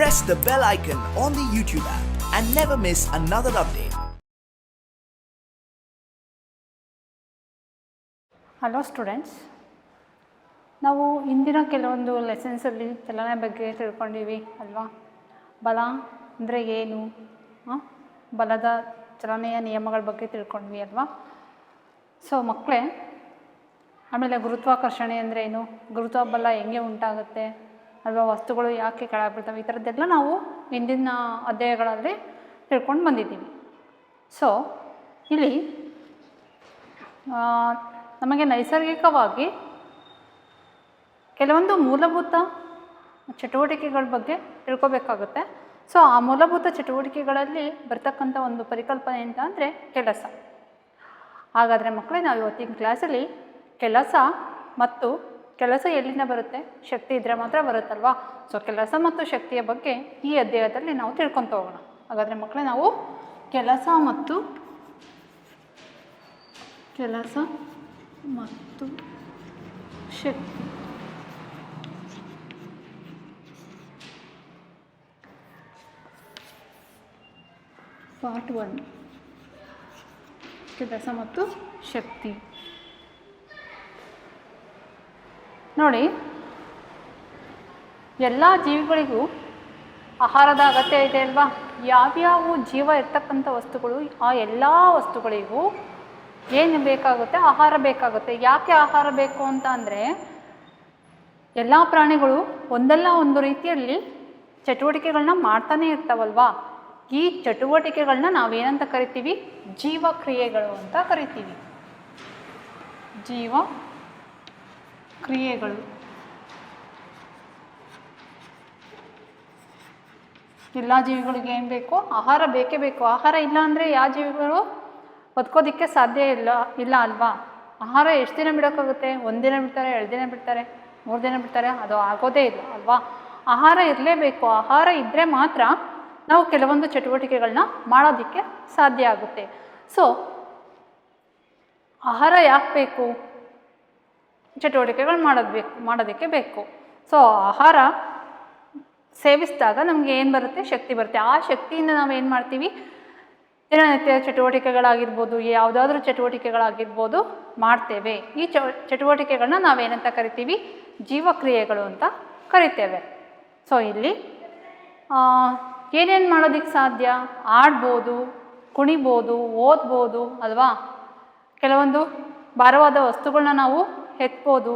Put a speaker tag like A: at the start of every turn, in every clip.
A: press the bell icon on the YouTube app and never miss another update.
B: Hello students, ನಾವು ಇಂದಿನ ಕೆಲವೊಂದು ಲೆಸನ್ಸಲ್ಲಿ ಚಲನೆ ಬಗ್ಗೆ ತಿಳ್ಕೊಂಡಿವಿ ಅಲ್ವಾ. ಬಲ ಅಂದರೆ ಏನು, ಬಲದ ಚಲನೆಯ ನಿಯಮಗಳ ಬಗ್ಗೆ ತಿಳ್ಕೊಂಡ್ವಿ ಅಲ್ವಾ. ಸೊ ಮಕ್ಕಳೇ, ಆಮೇಲೆ ಗುರುತ್ವಾಕರ್ಷಣೆ ಅಂದರೆ ಏನು, ಗುರುತ್ವ ಬಲ ಹೆಂಗೆ ಉಂಟಾಗುತ್ತೆ ಅಲ್ವಾ, ವಸ್ತುಗಳು ಯಾಕೆ ಕೆಳಗೆ ಬೀಳ್ತವೆ, ಈ ಥರದ್ದೆಲ್ಲ ನಾವು ಹಿಂದಿನ ಅಧ್ಯಾಯಗಳಲ್ಲಿ ತಿಳ್ಕೊಂಡು ಬಂದಿದ್ದೀವಿ. ಸೊ ಇಲ್ಲಿ ನಮಗೆ ನೈಸರ್ಗಿಕವಾಗಿ ಕೆಲವೊಂದು ಮೂಲಭೂತ ಚಟುವಟಿಕೆಗಳ ಬಗ್ಗೆ ತಿಳ್ಕೊಬೇಕಾಗುತ್ತೆ. ಸೊ ಆ ಮೂಲಭೂತ ಚಟುವಟಿಕೆಗಳಲ್ಲಿ ಬರ್ತಕ್ಕಂಥ ಒಂದು ಪರಿಕಲ್ಪನೆ ಅಂತ ಅಂದರೆ ಕೆಲಸ. ಹಾಗಾದರೆ ಮಕ್ಕಳೇ, ನಾವು ಇವತ್ತಿನ ಕ್ಲಾಸಲ್ಲಿ ಕೆಲಸ ಎಲ್ಲಿಂದ ಬರುತ್ತೆ, ಶಕ್ತಿ ಇದ್ದರೆ ಮಾತ್ರ ಬರುತ್ತಲ್ವಾ. ಸೊ ಕೆಲಸ ಮತ್ತು ಶಕ್ತಿಯ ಬಗ್ಗೆ ಈ ಅಧ್ಯಾಯದಲ್ಲಿ ನಾವು ತಿಳ್ಕೊತ ಹೋಗೋಣ. ಹಾಗಾದರೆ ಮಕ್ಕಳೇ, ನಾವು ಕೆಲಸ ಮತ್ತು ಶಕ್ತಿ ಪಾರ್ಟ್ 1, ಕೆಲಸ ಮತ್ತು ಶಕ್ತಿ. ನೋಡಿ, ಎಲ್ಲ ಜೀವಿಗಳಿಗೂ ಆಹಾರದ ಅಗತ್ಯ ಇದೆ ಅಲ್ವಾ. ಯಾವ್ಯಾವ ಜೀವ ಇರ್ತಕ್ಕಂಥ ವಸ್ತುಗಳು, ಆ ಎಲ್ಲ ವಸ್ತುಗಳಿಗೂ ಏನು ಬೇಕಾಗುತ್ತೆ, ಆಹಾರ ಬೇಕಾಗುತ್ತೆ. ಯಾಕೆ ಆಹಾರ ಬೇಕು ಅಂತ ಅಂದರೆ, ಎಲ್ಲ ಪ್ರಾಣಿಗಳು ಒಂದಲ್ಲ ಒಂದು ರೀತಿಯಲ್ಲಿ ಚಟುವಟಿಕೆಗಳನ್ನ ಮಾಡ್ತಾನೆ ಇರ್ತಾವಲ್ವಾ. ಈ ಚಟುವಟಿಕೆಗಳನ್ನ ನಾವೇನಂತ ಕರಿತೀವಿ, ಜೀವಕ್ರಿಯೆಗಳು ಅಂತ ಕರಿತೀವಿ. ಜೀವಕ್ರಿಯೆಗಳು. ಎಲ್ಲ ಜೀವಿಗಳಿಗೆ ಏನು ಬೇಕು, ಆಹಾರ ಬೇಕೇ ಬೇಕು. ಆಹಾರ ಇಲ್ಲ ಅಂದರೆ ಯಾವ ಜೀವಿಗಳು ಬದುಕೋದಕ್ಕೆ ಸಾಧ್ಯ ಇಲ್ಲ ಅಲ್ವಾ. ಆಹಾರ ಎಷ್ಟು ದಿನ ಬಿಡೋಕ್ಕಾಗುತ್ತೆ, 1 ದಿನ ಬಿಡ್ತಾರೆ, 2 ದಿನ ಬಿಡ್ತಾರೆ, 3 ದಿನ ಬಿಡ್ತಾರೆ, ಅದು ಆಗೋದೇ ಇಲ್ಲ ಅಲ್ವಾ. ಆಹಾರ ಇರಲೇಬೇಕು. ಆಹಾರ ಇದ್ದರೆ ಮಾತ್ರ ನಾವು ಕೆಲವೊಂದು ಚಟುವಟಿಕೆಗಳನ್ನ ಮಾಡೋದಕ್ಕೆ ಸಾಧ್ಯ ಆಗುತ್ತೆ. ಸೊ ಆಹಾರ ಯಾಕೆ ಬೇಕು, ಚಟುವಟಿಕೆಗಳು ಮಾಡೋದಕ್ಕೆ ಬೇಕು. ಸೊ ಆಹಾರ ಸೇವಿಸಿದಾಗ ನಮಗೆ ಏನು ಬರುತ್ತೆ, ಶಕ್ತಿ ಬರುತ್ತೆ. ಆ ಶಕ್ತಿಯಿಂದ ನಾವು ಏನು ಮಾಡ್ತೀವಿ, ದಿನನಿತ್ಯ ಚಟುವಟಿಕೆಗಳಾಗಿರ್ಬೋದು, ಯಾವುದಾದ್ರೂ ಚಟುವಟಿಕೆಗಳಾಗಿರ್ಬೋದು ಮಾಡ್ತೇವೆ. ಈ ಚಟುವಟಿಕೆಗಳನ್ನ ನಾವೇನಂತ ಕರಿತೀವಿ, ಜೀವಕ್ರಿಯೆಗಳು ಅಂತ ಕರಿತೇವೆ. ಸೊ ಇಲ್ಲಿ ಏನೇನು ಮಾಡೋದಕ್ಕೆ ಸಾಧ್ಯ, ಆಡ್ಬೋದು, ಕುಣಿಬೋದು, ಓದ್ಬೋದು ಅಲ್ವಾ. ಕೆಲವೊಂದು ಭಾರವಾದ ವಸ್ತುಗಳನ್ನ ನಾವು ಎತ್ಬೋದು.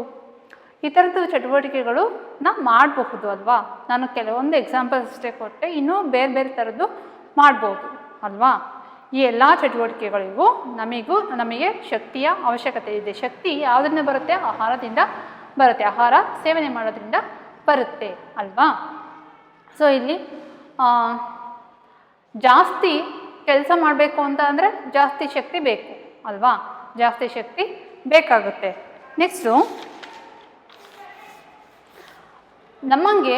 B: ಈ ಥರದ್ದು ಚಟುವಟಿಕೆಗಳು ನಾವು ಮಾಡಬಹುದು ಅಲ್ವಾ. ನಾನು ಕೆಲವೊಂದು ಎಕ್ಸಾಂಪಲ್ಸ್ ಅಷ್ಟೇ ಕೊಟ್ಟೆ, ಇನ್ನೂ ಬೇರೆ ಬೇರೆ ಥರದ್ದು ಮಾಡ್ಬೋದು ಅಲ್ವಾ. ಈ ಎಲ್ಲ ಚಟುವಟಿಕೆಗಳಿಗೂ ನಮಗೆ ಶಕ್ತಿಯ ಅವಶ್ಯಕತೆ ಇದೆ. ಶಕ್ತಿ ಯಾವುದರಿಂದ ಬರುತ್ತೆ, ಆಹಾರದಿಂದ ಬರುತ್ತೆ. ಆಹಾರ ಸೇವನೆ ಮಾಡೋದ್ರಿಂದ ಬರುತ್ತೆ ಅಲ್ವಾ. ಸೊ ಇಲ್ಲಿ ಜಾಸ್ತಿ ಕೆಲಸ ಮಾಡಬೇಕು ಅಂತ ಅಂದರೆ ಜಾಸ್ತಿ ಶಕ್ತಿ ಬೇಕು ಅಲ್ವಾ, ಜಾಸ್ತಿ ಶಕ್ತಿ ಬೇಕಾಗುತ್ತೆ. ನೆಕ್ಸ್ಟು, ನಮ್ಮಂಗೆ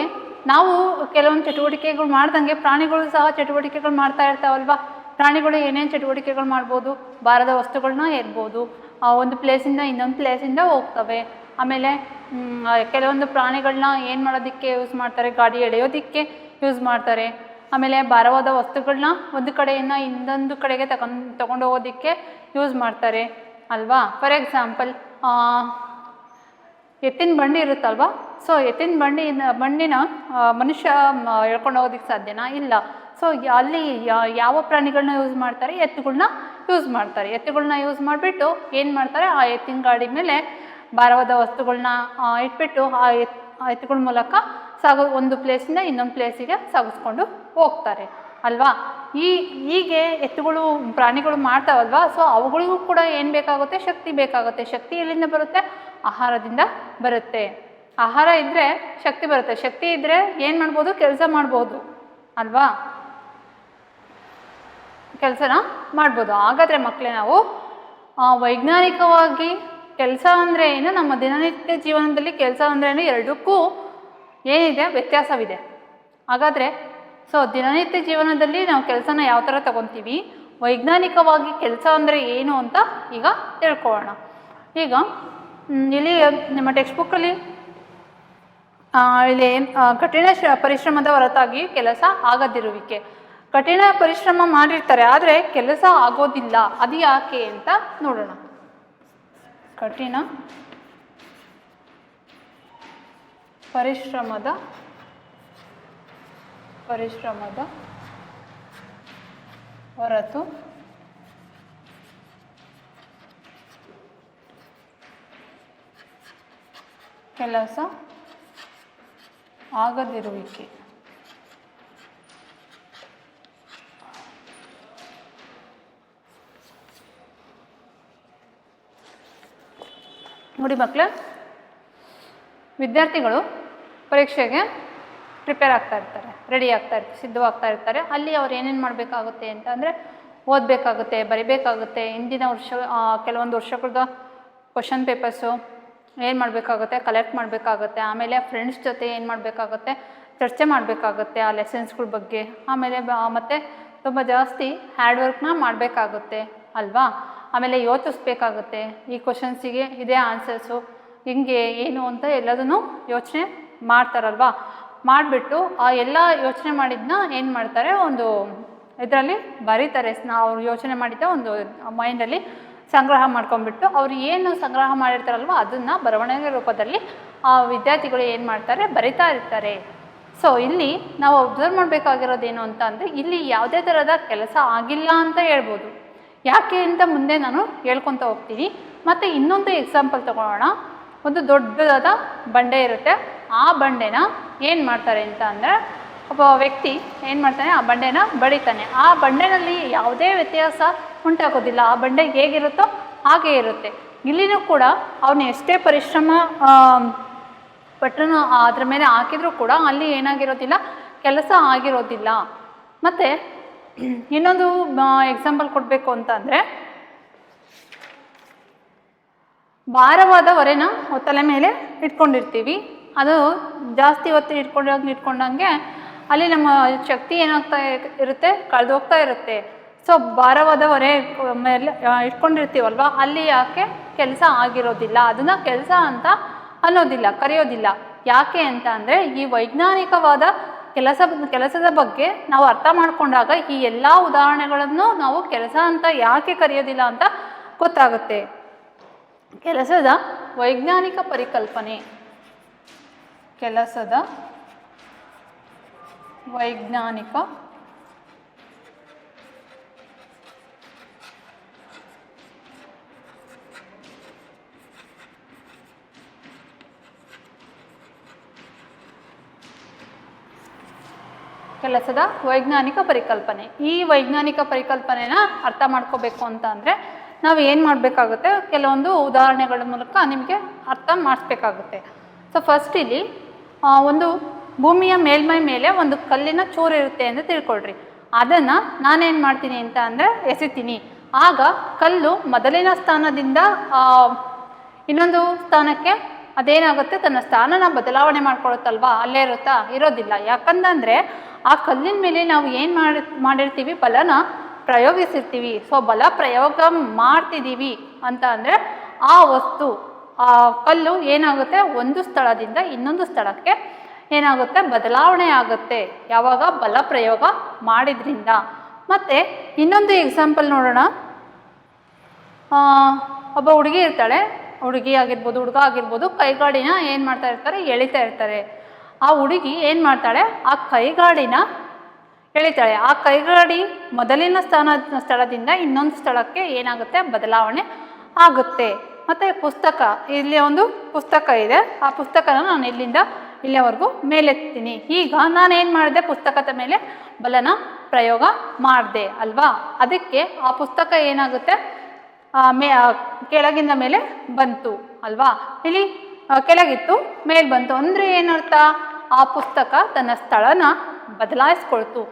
B: ನಾವು ಕೆಲವೊಂದು ಚಟುವಟಿಕೆಗಳು ಮಾಡ್ದಂಗೆ ಪ್ರಾಣಿಗಳು ಸಹ ಚಟುವಟಿಕೆಗಳು ಮಾಡ್ತಾ ಇರ್ತಾವಲ್ವಾ. ಪ್ರಾಣಿಗಳು ಏನೇನು ಚಟುವಟಿಕೆಗಳು ಮಾಡ್ಬೋದು, ಭಾರದ ವಸ್ತುಗಳನ್ನ ಎತ್ಬೋದು, ಒಂದು ಪ್ಲೇಸಿಂದ ಇನ್ನೊಂದು ಪ್ಲೇಸಿಂದ ಹೋಗ್ತವೆ. ಆಮೇಲೆ ಕೆಲವೊಂದು ಪ್ರಾಣಿಗಳನ್ನ ಏನು ಮಾಡೋದಕ್ಕೆ ಯೂಸ್ ಮಾಡ್ತಾರೆ, ಗಾಡಿ ಎಳೆಯೋದಕ್ಕೆ ಯೂಸ್ ಮಾಡ್ತಾರೆ. ಆಮೇಲೆ ಭಾರವಾದ ವಸ್ತುಗಳನ್ನ ಒಂದು ಕಡೆಯಿಂದ ಇನ್ನೊಂದು ಕಡೆಗೆ ತಗೊಂಡು ಹೋಗೋದಕ್ಕೆ ಯೂಸ್ ಮಾಡ್ತಾರೆ ಅಲ್ವಾ. ಫಾರ್ ಎಕ್ಸಾಂಪಲ್, ಎತ್ತಿನ ಬಂಡಿ ಇರುತ್ತಲ್ವ. ಸೊ ಎತ್ತಿನ ಬಂಡಿನ ಮನುಷ್ಯ ಎಳ್ಕೊಂಡು ಹೋಗೋದಕ್ಕೆ ಸಾಧ್ಯನಾ, ಇಲ್ಲ. ಸೊ ಅಲ್ಲಿ ಯಾವ ಪ್ರಾಣಿಗಳನ್ನ ಯೂಸ್ ಮಾಡ್ತಾರೆ, ಎತ್ತುಗಳನ್ನ ಯೂಸ್ ಮಾಡ್ತಾರೆ. ಎತ್ತುಗಳನ್ನ ಯೂಸ್ ಮಾಡಿಬಿಟ್ಟು ಏನು ಮಾಡ್ತಾರೆ, ಆ ಎತ್ತಿನ ಗಾಡಿ ಮೇಲೆ ಭಾರವಾದ ವಸ್ತುಗಳನ್ನ ಇಟ್ಬಿಟ್ಟು ಆ ಎತ್ತುಗಳ ಮೂಲಕ ಒಂದು ಪ್ಲೇಸಿಂದ ಇನ್ನೊಂದು ಪ್ಲೇಸಿಗೆ ಸಾಗಿಸ್ಕೊಂಡು ಹೋಗ್ತಾರೆ ಅಲ್ವಾ. ಹೀಗೆ ಎತ್ತುಗಳು ಪ್ರಾಣಿಗಳು ಮಾಡ್ತಾವಲ್ವಾ. ಸೊ ಅವುಗಳಿಗೂ ಕೂಡ ಏನು ಬೇಕಾಗುತ್ತೆ, ಶಕ್ತಿ ಬೇಕಾಗುತ್ತೆ. ಶಕ್ತಿ ಎಲ್ಲಿಂದ ಬರುತ್ತೆ, ಆಹಾರದಿಂದ ಬರುತ್ತೆ. ಆಹಾರ ಇದ್ದರೆ ಶಕ್ತಿ ಬರುತ್ತೆ. ಶಕ್ತಿ ಇದ್ದರೆ ಏನು ಮಾಡ್ಬೋದು, ಕೆಲಸ ಮಾಡ್ಬೋದು ಅಲ್ವಾ, ಕೆಲಸನ ಮಾಡ್ಬೋದು. ಹಾಗಾದರೆ ಮಕ್ಕಳೇ, ನಾವು ವೈಜ್ಞಾನಿಕವಾಗಿ ಕೆಲಸ ಅಂದರೆ ಏನು, ನಮ್ಮ ದಿನನಿತ್ಯ ಜೀವನದಲ್ಲಿ ಕೆಲಸ ಅಂದರೆ ಏನು, ಎರಡಕ್ಕೂ ಏನಿದೆ, ವ್ಯತ್ಯಾಸವಿದೆ. ಹಾಗಾದರೆ ಸೊ ದಿನನಿತ್ಯ ಜೀವನದಲ್ಲಿ ನಾವು ಕೆಲಸನ ಯಾವ ಥರ ತಗೊತೀವಿ, ವೈಜ್ಞಾನಿಕವಾಗಿ ಕೆಲಸ ಅಂದರೆ ಏನು ಅಂತ ಈಗ ತಿಳ್ಕೊಳ್ಳೋಣ. ಈಗ ಇಲ್ಲಿ ನಿಮ್ಮ ಟೆಕ್ಸ್ಟ್ ಬುಕ್ಕಲ್ಲಿ ಇಲ್ಲಿ ಕಠಿಣ ಪರಿಶ್ರಮದ ಹೊರತಾಗಿ ಕೆಲಸ ಆಗದಿರುವಿಕೆ. ಕಠಿಣ ಪರಿಶ್ರಮ ಮಾಡಿರ್ತಾರೆ ಆದರೆ ಕೆಲಸ ಆಗೋದಿಲ್ಲ, ಅದು ಯಾಕೆ ಅಂತ ನೋಡೋಣ. ಕಠಿಣ ಪರಿಶ್ರಮದ ಹೊರತು ಕೆಲಸ ಆಗದಿರುವಿಕೆ. ನೋಡಿ ಮಕ್ಕಳೇ, ವಿದ್ಯಾರ್ಥಿಗಳು ಪರೀಕ್ಷೆಗೆ ಪ್ರಿಪೇರ್ ಆಗ್ತಾ ಇರ್ತಾರೆ, ರೆಡಿ ಆಗ್ತಾ ಇರ್ತಾರೆ, ಸಿದ್ಧವಾಗ್ತಾ ಇರ್ತಾರೆ. ಅಲ್ಲಿ ಅವ್ರು ಏನೇನು ಮಾಡಬೇಕಾಗುತ್ತೆ ಅಂತ ಅಂದರೆ ಓದಬೇಕಾಗುತ್ತೆ, ಬರಿಬೇಕಾಗುತ್ತೆ. ಹಿಂದಿನ ಕೆಲವೊಂದು ವರ್ಷಗಳದ ಕ್ವಶನ್ ಪೇಪರ್ಸು ಏನು ಮಾಡಬೇಕಾಗುತ್ತೆ, ಕಲೆಕ್ಟ್ ಮಾಡಬೇಕಾಗುತ್ತೆ. ಆಮೇಲೆ ಫ್ರೆಂಡ್ಸ್ ಜೊತೆ ಏನು ಮಾಡಬೇಕಾಗುತ್ತೆ, ಚರ್ಚೆ ಮಾಡಬೇಕಾಗುತ್ತೆ ಆ ಲೆಸನ್ಸ್ಗಳ ಬಗ್ಗೆ. ಆಮೇಲೆ ಮತ್ತು ತುಂಬ ಜಾಸ್ತಿ ಹ್ಯಾಂಡ್ ವರ್ಕ್ನ ಮಾಡಬೇಕಾಗುತ್ತೆ ಅಲ್ವಾ. ಆಮೇಲೆ ಯೋಚಿಸ್ಬೇಕಾಗುತ್ತೆ, ಈ ಕ್ವಶನ್ಸಿಗೆ ಇದೇ ಆನ್ಸರ್ಸು, ಹಿಂಗೆ ಏನು ಅಂತ ಎಲ್ಲದನ್ನು ಯೋಚನೆ ಮಾಡ್ತಾರಲ್ವಾ. ಮಾಡಿಬಿಟ್ಟು ಆ ಎಲ್ಲ ಯೋಚನೆ ಮಾಡಿದ್ದನ್ನ ಏನು ಮಾಡ್ತಾರೆ, ಒಂದು ಇದರಲ್ಲಿ ಬರೀತಾರೆ. ಅವ್ರು ಯೋಚನೆ ಮಾಡಿದ್ದ ಒಂದು ಮೈಂಡಲ್ಲಿ ಸಂಗ್ರಹ ಮಾಡ್ಕೊಂಡ್ಬಿಟ್ಟು ಅವ್ರು ಏನು ಸಂಗ್ರಹ ಮಾಡಿರ್ತಾರಲ್ವ ಅದನ್ನು ಬರವಣಿಗೆ ರೂಪದಲ್ಲಿ ಆ ವಿದ್ಯಾರ್ಥಿಗಳು ಏನು ಮಾಡ್ತಾರೆ, ಬರಿತಾ ಇರ್ತಾರೆ. ಸೊ ಇಲ್ಲಿ ನಾವು ಅಬ್ಸರ್ವ್ ಮಾಡಬೇಕಾಗಿರೋದೇನು ಅಂತ ಅಂದರೆ, ಇಲ್ಲಿ ಯಾವುದೇ ಥರದ ಕೆಲಸ ಆಗಿಲ್ಲ ಅಂತ ಹೇಳ್ಬೋದು. ಯಾಕೆ ಅಂತ ಮುಂದೆ ನಾನು ಹೇಳ್ಕೊತ ಹೋಗ್ತೀನಿ. ಮತ್ತು ಇನ್ನೊಂದು ಎಕ್ಸಾಂಪಲ್ ತೊಗೊಳ್ಳೋಣ. ಒಂದು ದೊಡ್ಡದಾದ ಬಂಡೆ ಇರುತ್ತೆ. ಆ ಬಂಡೆನ ಏನು ಮಾಡ್ತಾರೆ ಅಂತ ಅಂದರೆ, ಒಬ್ಬ ವ್ಯಕ್ತಿ ಏನು ಮಾಡ್ತಾನೆ, ಆ ಬಂಡೆನ ಬಡಿತಾನೆ. ಆ ಬಂಡೆನಲ್ಲಿ ಯಾವುದೇ ವ್ಯತ್ಯಾಸ ಉಂಟಾಗೋದಿಲ್ಲ. ಆ ಬಂಡೆ ಹೇಗಿರುತ್ತೋ ಹಾಗೇ ಇರುತ್ತೆ. ಇಲ್ಲಿನೂ ಕೂಡ ಅವನು ಎಷ್ಟೇ ಪರಿಶ್ರಮ ಪಟ್ಟನು ಅದ್ರ ಮೇಲೆ ಹಾಕಿದರೂ ಕೂಡ ಅಲ್ಲಿ ಏನಾಗಿರೋದಿಲ್ಲ, ಕೆಲಸ ಆಗಿರೋದಿಲ್ಲ. ಮತ್ತು ಇನ್ನೊಂದು ಎಕ್ಸಾಂಪಲ್ ಕೊಡಬೇಕು ಅಂತ ಅಂದರೆ, ಭಾರವಾದ ಹೊರೆನ ತಲೆ ಮೇಲೆ ಇಟ್ಕೊಂಡಿರ್ತೀವಿ. ಅದು ಜಾಸ್ತಿ ಹೊತ್ತು ಇಟ್ಕೊಂಡಂಗೆ ಅಲ್ಲಿ ನಮ್ಮ ಶಕ್ತಿ ಏನಾಗ್ತಾ ಇರುತ್ತೆ, ಕಳೆದೋಗ್ತಾ ಇರುತ್ತೆ. ಸೊ ಭಾರವಾದ ಹೊರೆ ಮೇಲೆ ಇಟ್ಕೊಂಡಿರ್ತೀವಲ್ವ, ಅಲ್ಲಿ ಯಾಕೆ ಕೆಲಸ ಆಗಿರೋದಿಲ್ಲ, ಅದನ್ನು ಕೆಲಸ ಅಂತ ಅನ್ನೋದಿಲ್ಲ, ಕರೆಯೋದಿಲ್ಲ. ಯಾಕೆ ಅಂತ ಅಂದರೆ, ಈ ವೈಜ್ಞಾನಿಕವಾದ ಕೆಲಸದ ಬಗ್ಗೆ ನಾವು ಅರ್ಥ ಮಾಡಿಕೊಂಡಾಗ ಈ ಎಲ್ಲ ಉದಾಹರಣೆಗಳನ್ನು ನಾವು ಕೆಲಸ ಅಂತ ಯಾಕೆ ಕರೆಯೋದಿಲ್ಲ ಅಂತ ಗೊತ್ತಾಗುತ್ತೆ. ಕೆಲಸದ ವೈಜ್ಞಾನಿಕ ಪರಿಕಲ್ಪನೆ, ಕೆಲಸದ ವೈಜ್ಞಾನಿಕ ಪರಿಕಲ್ಪನೆ. ಈ ವೈಜ್ಞಾನಿಕ ಪರಿಕಲ್ಪನೆನ ಅರ್ಥ ಮಾಡ್ಕೋಬೇಕು ಅಂತ ಅಂದರೆ ನಾವು ಏನು ಮಾಡಬೇಕಾಗುತ್ತೆ, ಕೆಲವೊಂದು ಉದಾಹರಣೆಗಳ ಮೂಲಕ ನಿಮಗೆ ಅರ್ಥ ಮಾಡಿಸ್ಬೇಕಾಗುತ್ತೆ. ಸೊ ಫಸ್ಟ್ ಇಲ್ಲಿ ಒಂದು ಭೂಮಿಯ ಮೇಲ್ಮೈ ಮೇಲೆ ಒಂದು ಕಲ್ಲಿನ ಚೂರು ಇರುತ್ತೆ ಅಂತ ತಿಳ್ಕೊಳ್ರಿ. ಅದನ್ನು ನಾನೇನು ಮಾಡ್ತೀನಿ ಅಂತ ಅಂದರೆ ಎಸಿತೀನಿ. ಆಗ ಕಲ್ಲು ಮೊದಲಿನ ಸ್ಥಾನದಿಂದ ಇನ್ನೊಂದು ಸ್ಥಾನಕ್ಕೆ ಅದೇನಾಗುತ್ತೆ, ತನ್ನ ಸ್ಥಾನನ ಬದಲಾವಣೆ ಮಾಡ್ಕೊಳುತ್ತಲ್ವಾ, ಅಲ್ಲೇ ಇರೋದಿಲ್ಲ. ಯಾಕಂತಂದರೆ ಆ ಕಲ್ಲಿನ ಮೇಲೆ ನಾವು ಏನು ಮಾಡಿರ್ತೀವಿ, ಬಲನ ಪ್ರಯೋಗಿಸಿರ್ತೀವಿ. ಸೊ ಬಲ ಪ್ರಯೋಗ ಮಾಡ್ತಿದ್ದೀವಿ ಅಂತ ಅಂದರೆ ಆ ವಸ್ತು, ಆ ಕಲ್ಲು ಏನಾಗುತ್ತೆ, ಒಂದು ಸ್ಥಳದಿಂದ ಇನ್ನೊಂದು ಸ್ಥಳಕ್ಕೆ ಏನಾಗುತ್ತೆ, ಬದಲಾವಣೆ ಆಗುತ್ತೆ. ಯಾವಾಗ ಬಲ ಪ್ರಯೋಗ ಮಾಡಿದ್ರಿಂದ. ಮತ್ತು ಇನ್ನೊಂದು ಎಕ್ಸಾಂಪಲ್ ನೋಡೋಣ. ಒಬ್ಬ ಹುಡುಗಿ ಇರ್ತಾಳೆ, ಹುಡುಗಿ ಆಗಿರ್ಬೋದು, ಹುಡುಗ ಆಗಿರ್ಬೋದು, ಕೈಗಾಡಿನ ಏನು ಮಾಡ್ತಾ ಇರ್ತಾರೆ, ಎಳಿತಾ ಇರ್ತಾರೆ. ಆ ಹುಡುಗಿ ಏನು ಮಾಡ್ತಾಳೆ, ಆ ಕೈಗಾಡಿನ ಎಳಿತಾಳೆ. ಆ ಕೈಗಾಡಿ ಮೊದಲಿನ ಸ್ಥಳದಿಂದ ಇನ್ನೊಂದು ಸ್ಥಳಕ್ಕೆ ಏನಾಗುತ್ತೆ, ಬದಲಾವಣೆ ಆಗುತ್ತೆ. ಮತ್ತು ಪುಸ್ತಕ, ಇಲ್ಲಿ ಒಂದು ಪುಸ್ತಕ ಇದೆ. ಆ ಪುಸ್ತಕನ ನಾನು ಇಲ್ಲಿಂದ ಇಲ್ಲಿವರೆಗೂ ಮೇಲೆತ್ತೀನಿ. ಈಗ ನಾನೇನು ಮಾಡಿದೆ, ಪುಸ್ತಕದ ಮೇಲೆ ಬಲನ ಪ್ರಯೋಗ ಮಾಡಿದೆ ಅಲ್ವಾ. ಅದಕ್ಕೆ ಆ ಪುಸ್ತಕ ಏನಾಗುತ್ತೆ, ಕೆಳಗಿಂದ ಮೇಲೆ ಬಂತು ಅಲ್ವಾ. ಇಲ್ಲಿ ಕೆಳಗಿತ್ತು, ಮೇಲೆ ಬಂತು ಅಂದರೆ ಏನರ್ಥ, ಆ ಪುಸ್ತಕ ತನ್ನ ಸ್ಥಳನ ಬದಲಾಯಿಸ್ಕೊಳ್ತು.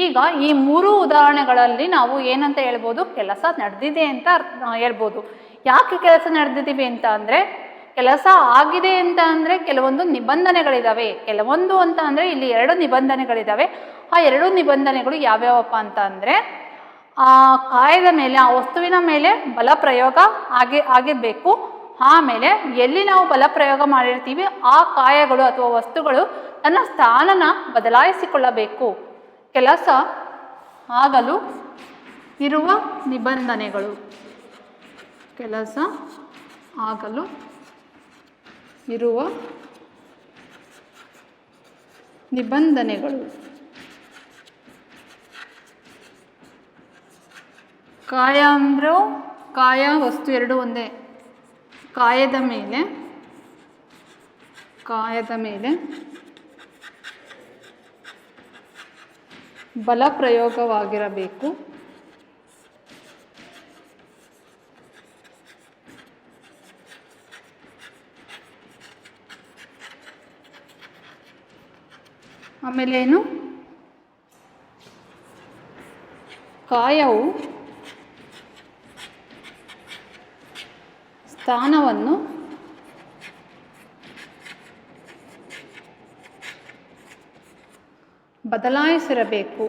B: ಈಗ ಈ ಮೂರು ಉದಾಹರಣೆಗಳಲ್ಲಿ ನಾವು ಏನಂತ ಹೇಳ್ಬೋದು, ಕೆಲಸ ನಡೆದಿದೆ ಅಂತ ಹೇಳ್ಬೋದು. ಯಾಕೆ ಕೆಲಸ ನಡೆದಿದ್ದೀವಿ ಅಂತ ಅಂದರೆ, ಕೆಲಸ ಆಗಿದೆ ಅಂತ ಅಂದರೆ ಕೆಲವೊಂದು ನಿಬಂಧನೆಗಳಿದ್ದಾವೆ. ಕೆಲವೊಂದು ಅಂತ ಅಂದರೆ ಇಲ್ಲಿ 2 ನಿಬಂಧನೆಗಳಿದ್ದಾವೆ. ಆ 2 ನಿಬಂಧನೆಗಳು ಯಾವ್ಯಾವಪ್ಪ ಅಂತ ಅಂದರೆ, ಆ ಕಾಯದ ಮೇಲೆ, ಆ ವಸ್ತುವಿನ ಮೇಲೆ ಬಲ ಪ್ರಯೋಗ ಆಗಿರಬೇಕು. ಆಮೇಲೆ ಎಲ್ಲಿ ನಾವು ಬಲಪ್ರಯೋಗ ಮಾಡಿರ್ತೀವಿ ಆ ಕಾಯಗಳು ಅಥವಾ ವಸ್ತುಗಳು ತನ್ನ ಸ್ಥಾನನ ಬದಲಾಯಿಸಿಕೊಳ್ಳಬೇಕು. ಕೆಲಸ ಆಗಲು ಇರುವ ನಿಬಂಧನೆಗಳು. ಕೆಲಸ ಆಗಲು ಇರುವ ನಿಬಂಧನೆಗಳು. ಕಾಯ ಅಂದರೂ ಕಾಯ ವಸ್ತು ಎರಡು ಒಂದೇ. ಕಾಯದ ಮೇಲೆ ಬಲ ಪ್ರಯೋಗವಾಗಿರಬೇಕು. ಆಮೇಲೆ ಏನು, ಕಾಯವು ಸ್ಥಾನವನ್ನು ಬದಲಾಯಿಸಿರಬೇಕು.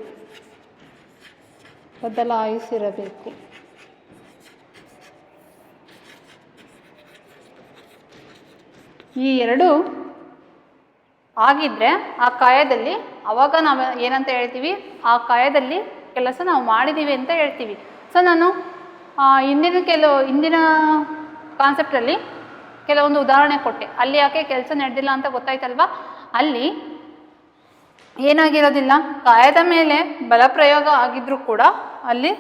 B: ಈ ಎರಡು ಆಗಿದ್ರೆ ಆ ಕಾಯದಲ್ಲಿ ಅವಾಗ ನಾವು ಏನಂತ ಹೇಳ್ತೀವಿ, ಆ ಕಾಯದಲ್ಲಿ ಕೆಲಸ ನಾವು ಮಾಡಿದ್ದೀವಿ ಅಂತ ಹೇಳ್ತೀವಿ. ಸೊ ನಾನು ಹಿಂದಿನ ಕಾನ್ಸೆಪ್ಟಲ್ಲಿ ಕೆಲವೊಂದು ಉದಾಹರಣೆ ಕೊಟ್ಟೆ. ಅಲ್ಲಿ ಯಾಕೆ ಕೆಲಸ ನಡೆದಿಲ್ಲ ಅಂತ ಗೊತ್ತಾಯ್ತಲ್ವಾ. ಅಲ್ಲಿ ಏನಾಗಿರೋದಿಲ್ಲ, ಕಾಯದ ಮೇಲೆ ಬಲಪ್ರಯೋಗ ಆಗಿದ್ರೂ ಕೂಡ ಅಲ್ಲಿ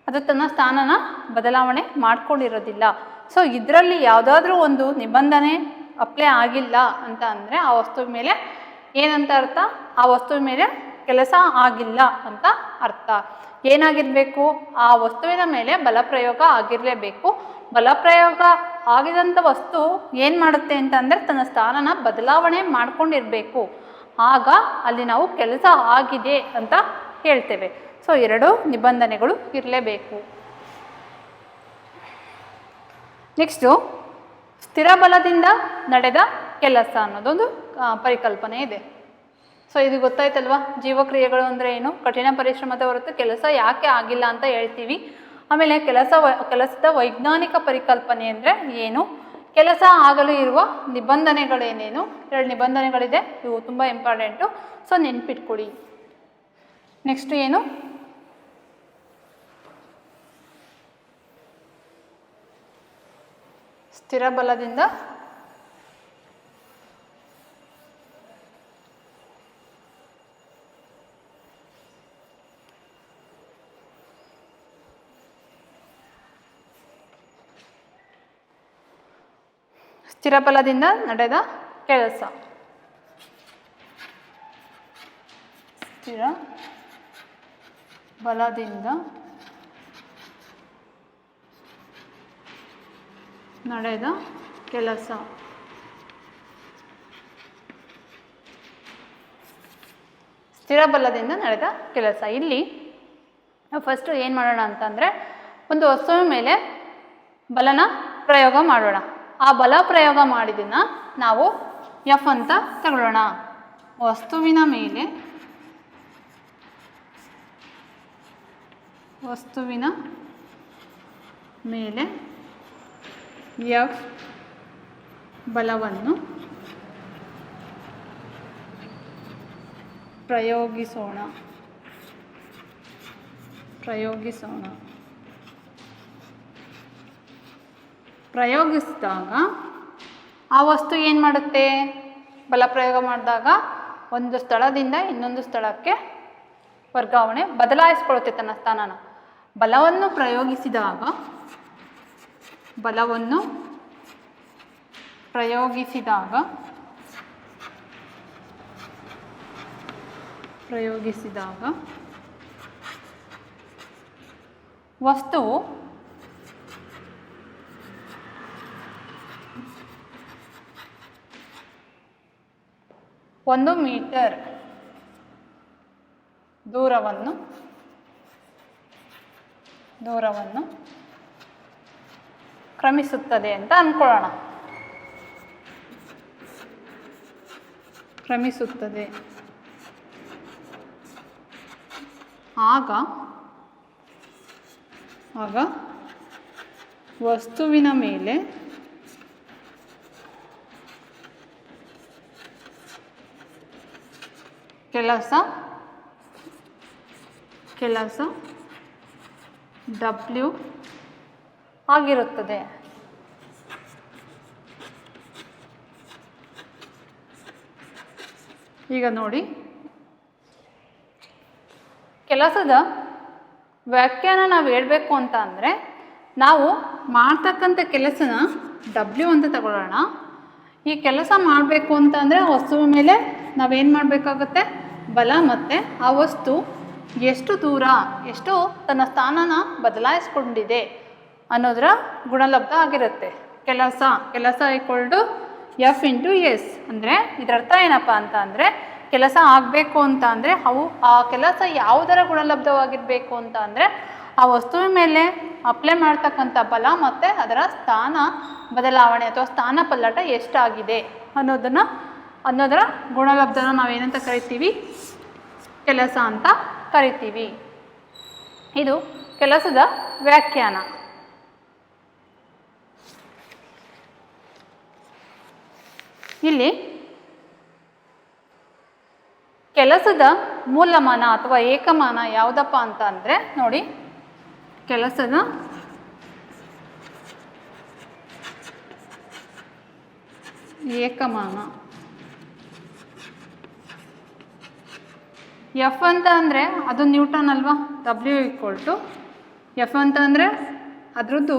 B: ಅದು ತನ್ನ ಸ್ಥಾನನ ಬದಲಾವಣೆ ಮಾಡ್ಕೊಂಡಿರೋದಿಲ್ಲ. ಸೊ ಇದರಲ್ಲಿ ಯಾವುದಾದ್ರೂ ಒಂದು ನಿಬಂಧನೆ ಅಪ್ಲೈ ಆಗಿಲ್ಲ ಅಂತ ಅಂದರೆ ಆ ವಸ್ತುವಿನ ಮೇಲೆ ಏನಂತ ಅರ್ಥ, ಆ ವಸ್ತುವಿನ ಮೇಲೆ ಕೆಲಸ ಆಗಿಲ್ಲ ಅಂತ ಅರ್ಥ. ಏನಾಗಿರಬೇಕು, ಆ ವಸ್ತುವಿನ ಮೇಲೆ ಬಲಪ್ರಯೋಗ ಆಗಿರಲೇಬೇಕು. ಬಲಪ್ರಯೋಗ ಆಗಿದಂಥ ವಸ್ತು ಏನು ಮಾಡುತ್ತೆ ಅಂತಂದರೆ ತನ್ನ ಸ್ಥಾನನ ಬದಲಾವಣೆ ಮಾಡ್ಕೊಂಡಿರಬೇಕು. ಆಗ ಅಲ್ಲಿ ನಾವು ಕೆಲಸ ಆಗಿದೆ ಅಂತ ಹೇಳ್ತೇವೆ. ಸೊ ಎರಡು ನಿಬಂಧನೆಗಳು ಇರಲೇಬೇಕು. ನೆಕ್ಸ್ಟು ಸ್ಥಿರ ಬಲದಿಂದ ನಡೆದ ಕೆಲಸ ಅನ್ನೋದೊಂದು ಪರಿಕಲ್ಪನೆ ಇದೆ. ಸೊ ಇದು ಗೊತ್ತಾಯ್ತಲ್ವಾ, ಜೀವಕ್ರಿಯೆಗಳು ಅಂದರೆ ಏನು, ಕಠಿಣ ಪರಿಶ್ರಮದ ಹೊರತು ಕೆಲಸ ಯಾಕೆ ಆಗಿಲ್ಲ ಅಂತ ಹೇಳ್ತೀವಿ. ಆಮೇಲೆ ಕೆಲಸದ ವೈಜ್ಞಾನಿಕ ಪರಿಕಲ್ಪನೆ ಅಂದರೆ ಏನು, ಕೆಲಸ ಆಗಲು ಇರುವ ನಿಬಂಧನೆಗಳೇನೇನು, ಎರಡು ನಿಬಂಧನೆಗಳಿದೆ, ಇವು ತುಂಬ ಇಂಪಾರ್ಟೆಂಟು. ಸೊ ನೆನ್ಪಿಟ್ಕೊಳ್ಳಿ. ನೆಕ್ಸ್ಟ್ ಏನು, ಸ್ಥಿರ ಬಲದಿಂದ ಸ್ಥಿರ ಬಲದಿಂದ ನಡೆದ ಕೆಲಸ. ಸ್ಥಿರ ಬಲದಿಂದ ನಡೆದ ಕೆಲಸ. ಸ್ಥಿರ ಬಲದಿಂದ ನಡೆದ ಕೆಲಸ. ಇಲ್ಲಿ ನಾವು ಫಸ್ಟು ಏನು ಮಾಡೋಣ ಅಂತಂದರೆ, ಒಂದು ವಸ್ತುವಿನ ಮೇಲೆ ಬಲನ ಪ್ರಯೋಗ ಮಾಡೋಣ. ಆ ಬಲ ಪ್ರಯೋಗ ಮಾಡಿದ್ದನ್ನು ನಾವು ಎಫ್ ಅಂತ ತಗೊಳ್ಳೋಣ. ವಸ್ತುವಿನ ಮೇಲೆ ಎಫ್ ಬಲವನ್ನು ಪ್ರಯೋಗಿಸೋಣ. ಪ್ರಯೋಗಿಸಿದಾಗ ಆ ವಸ್ತು ಏನು ಮಾಡುತ್ತೆ, ಬಲ ಪ್ರಯೋಗ ಮಾಡಿದಾಗ ಒಂದು ಸ್ಥಳದಿಂದ ಇನ್ನೊಂದು ಸ್ಥಳಕ್ಕೆ ವರ್ಗಾವಣೆ ಬದಲಾಯಿಸ್ಕೊಳ್ಳುತ್ತೆ ತನ್ನ ಸ್ಥಾನನ. ಬಲವನ್ನು ಪ್ರಯೋಗಿಸಿದಾಗ ವಸ್ತುವು ಒಂದು ಮೀಟರ್ ದೂರವನ್ನು ಕ್ರಮಿಸುತ್ತದೆ ಅಂತ ಅಂದ್ಕೊಳ್ಳೋಣ. ಆಗ ವಸ್ತುವಿನ ಮೇಲೆ ಕೆಲಸ W ಆಗಿರುತ್ತದೆ. ಈಗ ನೋಡಿ, ಕೆಲಸದ ವ್ಯಾಖ್ಯಾನ ನಾವು ಹೇಳಬೇಕು ಅಂತ ಅಂದರೆ ನಾವು ಮಾಡ್ತಕ್ಕಂಥ ಕೆಲಸನ W ಅಂತ ತಗೊಳ್ಳೋಣ. ಈ ಕೆಲಸ ಮಾಡಬೇಕು ಅಂತ ಅಂದರೆ ಆ ವಸ್ತುವಿನ ಮೇಲೆ ನಾವೇನು ಮಾಡಬೇಕಾಗುತ್ತೆ, ಬಲ ಮತ್ತು ಆ ವಸ್ತು ಎಷ್ಟು ದೂರ, ಎಷ್ಟು ತನ್ನ ಸ್ಥಾನನ ಬದಲಾಯಿಸ್ಕೊಂಡಿದೆ ಅನ್ನೋದರ ಗುಣಲಬ್ಧ ಆಗಿರುತ್ತೆ. ಕೆಲಸ equal to F into S. ಅಂದರೆ ಇದರರ್ಥ ಏನಪ್ಪ ಅಂತ ಅಂದರೆ ಕೆಲಸ ಆಗಬೇಕು ಅಂತ ಅಂದರೆ ಆ ಕೆಲಸ ಯಾವುದರ ಗುಣಲಬ್ಧವಾಗಿರಬೇಕು ಅಂತ ಅಂದರೆ ಆ ವಸ್ತುವಿನ ಮೇಲೆ ಅಪ್ಲೈ ಮಾಡ್ತಕ್ಕಂಥ ಬಲ ಮತ್ತು ಅದರ ಸ್ಥಾನ ಬದಲಾವಣೆ ಅಥವಾ ಸ್ಥಾನ ಪಲ್ಲಟ ಎಷ್ಟಾಗಿದೆ ಅನ್ನೋದರ ಗುಣಲಬ್ಧನ ನಾವೇನಂತ ಕರಿತೀವಿ, ಕೆಲಸ ಅಂತ ಕರಿತೀವಿ. ಇದು ಕೆಲಸದ ವ್ಯಾಖ್ಯಾನ. ಇಲ್ಲಿ ಕೆಲಸದ ಮೂಲಮಾನ ಅಥವಾ ಏಕಮಾನ ಯಾವುದಪ್ಪ ಅಂತ ಅಂದರೆ ನೋಡಿ, ಕೆಲಸದ ಏಕಮಾನ F ಅಂತ ಅಂದರೆ ಅದು ನ್ಯೂಟನ್ ಅಲ್ವಾ, W ಈಕ್ವಲ್ ಟು F ಅಂತ ಅಂದರೆ ಅದರದ್ದು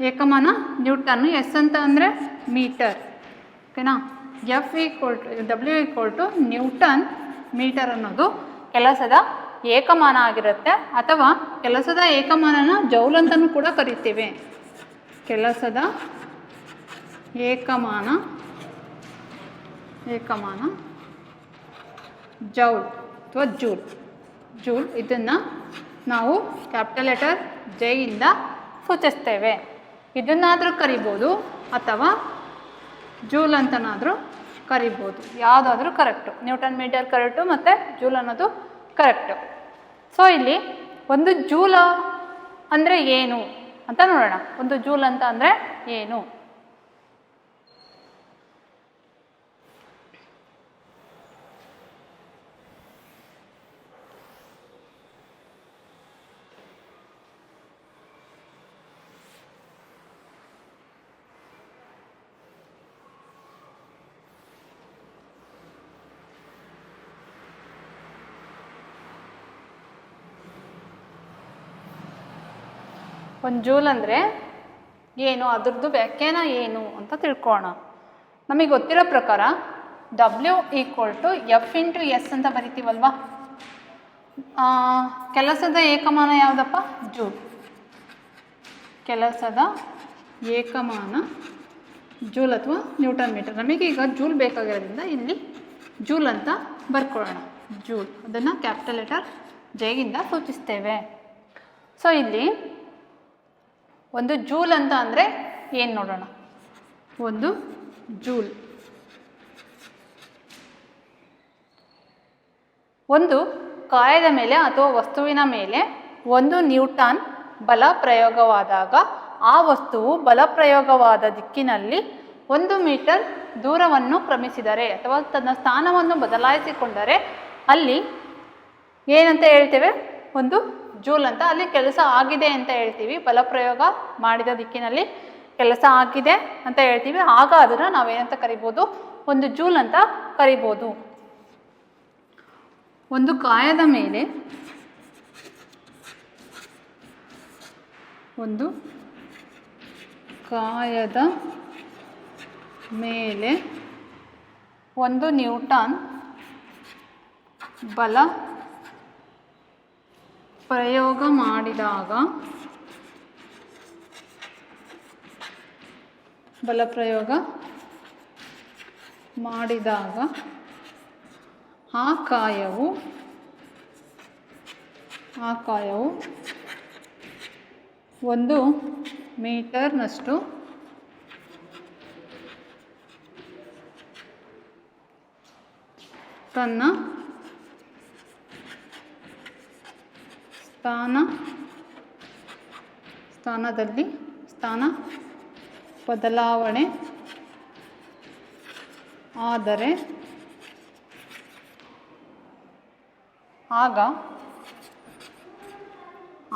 B: ಏಕಮಾನ ನ್ಯೂಟನ್ನು, S ಅಂತ ಅಂದರೆ ಮೀಟರ್. ಓಕೆನಾ? F equal to W equal to newton metre ಅನ್ನೋದು ಕೆಲಸದ ಏಕಮಾನ ಆಗಿರುತ್ತೆ. ಅಥವಾ ಕೆಲಸದ ಏಕಮಾನನ ಜೌಲ್ ಅಂತಲೂ ಕೂಡ ಕರಿತೇವೆ. ಕೆಲಸದ ಏಕಮಾನ ಜೌಲ್ ಅಥವಾ ಜೂಲ್ ಇದನ್ನು ನಾವು ಕ್ಯಾಪಿಟಲ್ ಲೆಟರ್ J ಇಂದ ಸೂಚಿಸ್ತೇವೆ. ಇದನ್ನಾದರೂ ಕರಿಬೋದು ಅಥವಾ ಜೂಲ್ ಅಂತನಾದರೂ ಕರಿಬೋದು, ಯಾವುದಾದ್ರೂ ಕರೆಕ್ಟು. ನ್ಯೂಟನ್ ಮೀಟರ್ ಕರೆಕ್ಟು ಮತ್ತು ಜೂಲ್ ಅನ್ನೋದು ಕರೆಕ್ಟು. ಸೊ ಇಲ್ಲಿ ಒಂದು ಜೂಲ ಅಂದರೆ ಏನು ಅಂತ ನೋಡೋಣ. ಒಂದು ಜೂಲ್ ಅಂತ ಅಂದರೆ ಏನು? ಒಂದು ಜೂಲ್ ಅಂದರೆ ಏನು, ಅದರದ್ದು ವ್ಯಾಖ್ಯಾನ ಏನು ಅಂತ ತಿಳ್ಕೊಳ್ಳೋಣ. ನಮಗೆ ಗೊತ್ತಿರೋ ಪ್ರಕಾರ W equal to F into S ಅಂತ ಬರಿತೀವಲ್ವ. ಕೆಲಸದ ಏಕಮಾನ ಯಾವುದಪ್ಪ? ಜೂಲ್. ಕೆಲಸದ ಏಕಮಾನ ಜೂಲ್ ಅಥವಾ ನ್ಯೂಟನ್ ಮೀಟರ್. ನಮಗೆ ಈಗ ಜೂಲ್ ಬೇಕಾಗಿರೋದ್ರಿಂದ ಇಲ್ಲಿ ಜೂಲ್ ಅಂತ ಬರ್ಕೊಳ್ಳೋಣ. ಜೂಲ್ ಅದನ್ನು ಕ್ಯಾಪಿಟಲ್ ಲೆಟರ್ J ಇಂದ ಸೂಚಿಸ್ತೇವೆ. ಸೊ ಇಲ್ಲಿ ಒಂದು ಜೂಲ್ ಅಂತ ಅಂದರೆ ಏನು ನೋಡೋಣ. ಒಂದು ಜೂಲ್ ಒಂದು ಕಾಯದ ಮೇಲೆ ಅಥವಾ ವಸ್ತುವಿನ ಮೇಲೆ 1 ನ್ಯೂಟನ್ ಬಲ ಪ್ರಯೋಗವಾದಾಗ ಆ ವಸ್ತುವು ಬಲ ಪ್ರಯೋಗವಾದ ದಿಕ್ಕಿನಲ್ಲಿ 1 ಮೀಟರ್ ದೂರವನ್ನು ಕ್ರಮಿಸಿದರೆ ಅಥವಾ ತನ್ನ ಸ್ಥಾನವನ್ನು ಬದಲಾಯಿಸಿಕೊಂಡರೆ ಅಲ್ಲಿ ಏನಂತ ಹೇಳ್ತೇವೆ? ಒಂದು ಜೂಲ್ ಅಂತ. ಅಲ್ಲಿ ಕೆಲಸ ಆಗಿದೆ ಅಂತ ಹೇಳ್ತೀವಿ. ಬಲಪ್ರಯೋಗ ಮಾಡಿದ ದಿಕ್ಕಿನಲ್ಲಿ ಕೆಲಸ ಆಗಿದೆ ಅಂತ ಹೇಳ್ತೀವಿ. ಆಗ ಅದನ್ನು ನಾವೇನಂತ ಕರಿಬೋದು? ಒಂದು ಜೂಲ್ ಅಂತ ಕರಿಬೋದು. ಒಂದು ಕಾಯದ ಮೇಲೆ ಒಂದು ಕಾಯದ ಮೇಲೆ 1 ನ್ಯೂಟನ್ ಬಲ ಪ್ರಯೋಗ ಮಾಡಿದಾಗ ಆ ಕಾಯವು 1 ಮೀಟರ್ನಷ್ಟು ತನ್ನ ಸ್ಥಾನದಲ್ಲಿ ಸ್ಥಾನ ಬದಲಾವಣೆ ಆದರೆ ಆಗ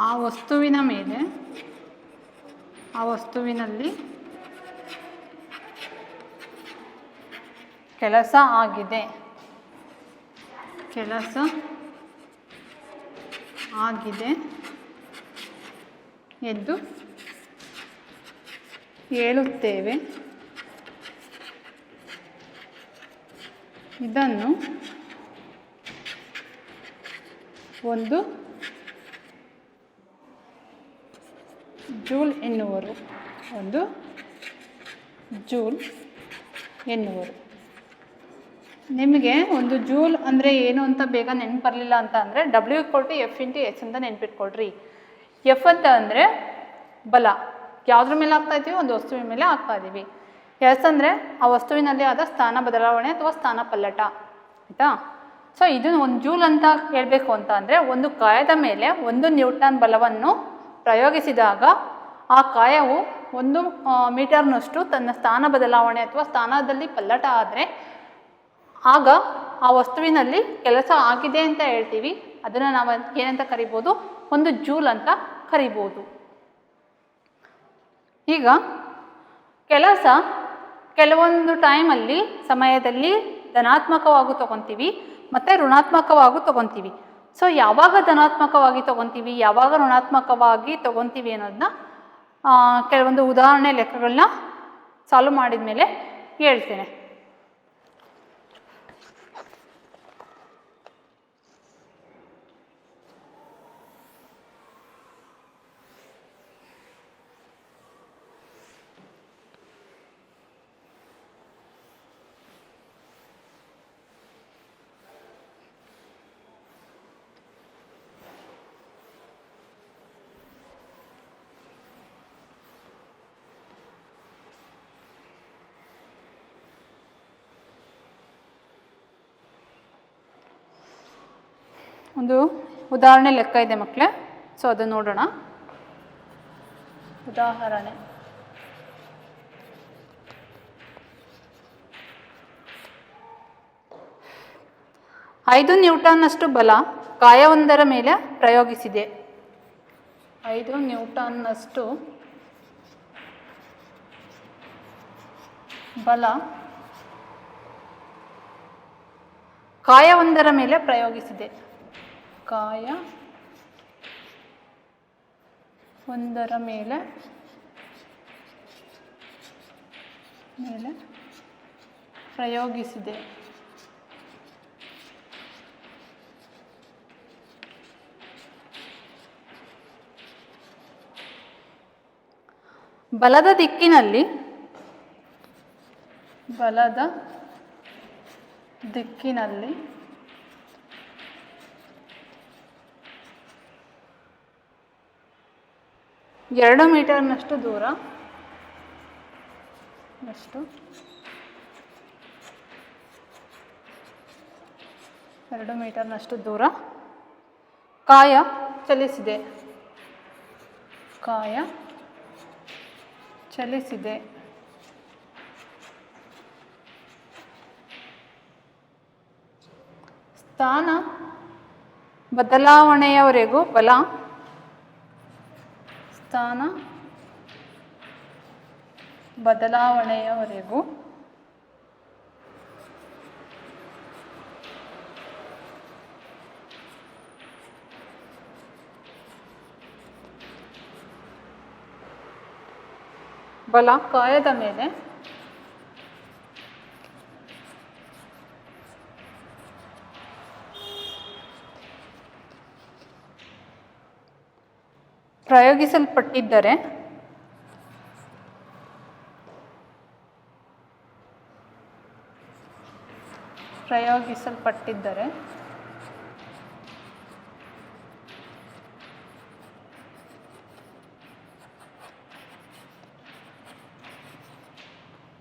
B: ಆ ವಸ್ತುವಿನ ಮೇಲೆ ಆ ವಸ್ತುವಿನಲ್ಲಿ ಕೆಲಸ ಆಗಿದೆ ಎಂದು ಹೇಳುತ್ತೇವೆ. ಇದನ್ನು ಒಂದು ಜೂಲ್ ಎನ್ನುವರು. ನಿಮಗೆ ಒಂದು ಜೂಲ್ ಅಂದರೆ ಏನು ಅಂತ ಬೇಗ ನೆನಪು ಬರಲಿಲ್ಲ ಅಂತ ಅಂದರೆ W=F×H ಅಂತ ನೆನ್ಪಿಟ್ಕೊಳ್ರಿ. F ಅಂತ ಅಂದರೆ ಬಲ, ಯಾವುದ್ರ ಮೇಲೆ ಆಗ್ತಾ ಇದ್ದೀವಿ, ಒಂದು ವಸ್ತುವಿನ ಮೇಲೆ ಆಗ್ತಾ ಇದ್ದೀವಿ. ಎಸ್ ಅಂದರೆ ಆ ವಸ್ತುವಿನಲ್ಲಿ ಆದ ಸ್ಥಾನ ಬದಲಾವಣೆ ಅಥವಾ ಸ್ಥಾನ ಪಲ್ಲಟ, ಆಯಿತಾ. ಸೊ ಇದನ್ನು ಒಂದು ಜೂಲ್ ಅಂತ ಹೇಳಬೇಕು ಅಂತ ಅಂದರೆ ಒಂದು ಕಾಯದ ಮೇಲೆ 1 ನ್ಯೂಟನ್ ಬಲವನ್ನು ಪ್ರಯೋಗಿಸಿದಾಗ ಆ ಕಾಯವು 1 ಮೀಟರ್ನಷ್ಟು ತನ್ನ ಸ್ಥಾನ ಬದಲಾವಣೆ ಅಥವಾ ಸ್ಥಾನದಲ್ಲಿ ಪಲ್ಲಟ ಆದರೆ ಆಗ ಆ ವಸ್ತುವಿನಲ್ಲಿ ಕೆಲಸ ಆಗಿದೆ ಅಂತ ಹೇಳ್ತೀವಿ. ಅದನ್ನು ನಾವು ಏನಂತ ಕರಿಬೋದು, ಒಂದು ಜೂಲ್ ಅಂತ ಕರಿಬೋದು. ಈಗ ಕೆಲಸ ಕೆಲವೊಂದು ಸಮಯದಲ್ಲಿ ಧನಾತ್ಮಕವಾಗೂ ತೊಗೊತೀವಿ ಮತ್ತು ಋಣಾತ್ಮಕವಾಗೂ ತೊಗೊತೀವಿ. ಸೊ ಯಾವಾಗ ಧನಾತ್ಮಕವಾಗಿ ತೊಗೊತೀವಿ, ಯಾವಾಗ ಋಣಾತ್ಮಕವಾಗಿ ತೊಗೊತೀವಿ ಅನ್ನೋದನ್ನ ಕೆಲವೊಂದು ಉದಾಹರಣೆ ಲೆಕ್ಕಗಳನ್ನ ಸಾಲ್ವ್ ಮಾಡಿದ ಮೇಲೆ ಹೇಳ್ತೇನೆ. ಒಂದು ಉದಾಹರಣೆ ಲೆಕ್ಕ ಇದೆ ಮಕ್ಕಳೇ, ಸೊ ಅದು ನೋಡೋಣ. ಉದಾಹರಣೆ 5 ನ್ಯೂಟನ್ನಷ್ಟು ಬಲ ಕಾಯವೊಂದರ ಮೇಲೆ ಪ್ರಯೋಗಿಸಿದೆ. 5 ನ್ಯೂಟನ್ನಷ್ಟು ಬಲ ಕಾಯವೊಂದರ ಮೇಲೆ ಪ್ರಯೋಗಿಸಿದೆ. ಕಾಯವೊಂದರ ಮೇಲೆ ಪ್ರಯೋಗಿಸಿದೆ. ಬಲದ ದಿಕ್ಕಿನಲ್ಲಿ 2 ಮೀಟರ್ನಷ್ಟು ದೂರ 2 ಮೀಟರ್ನಷ್ಟು ದೂರ ಕಾಯ ಚಲಿಸಿದೆ. ಸ್ಥಾನ ಬದಲಾವಣೆಯವರೆಗೂ ಬಲ ಕಾಯದ ಮೇಲೆ ಪ್ರಯೋಗಿಸಲ್ಪಟ್ಟಿದ್ದರೆ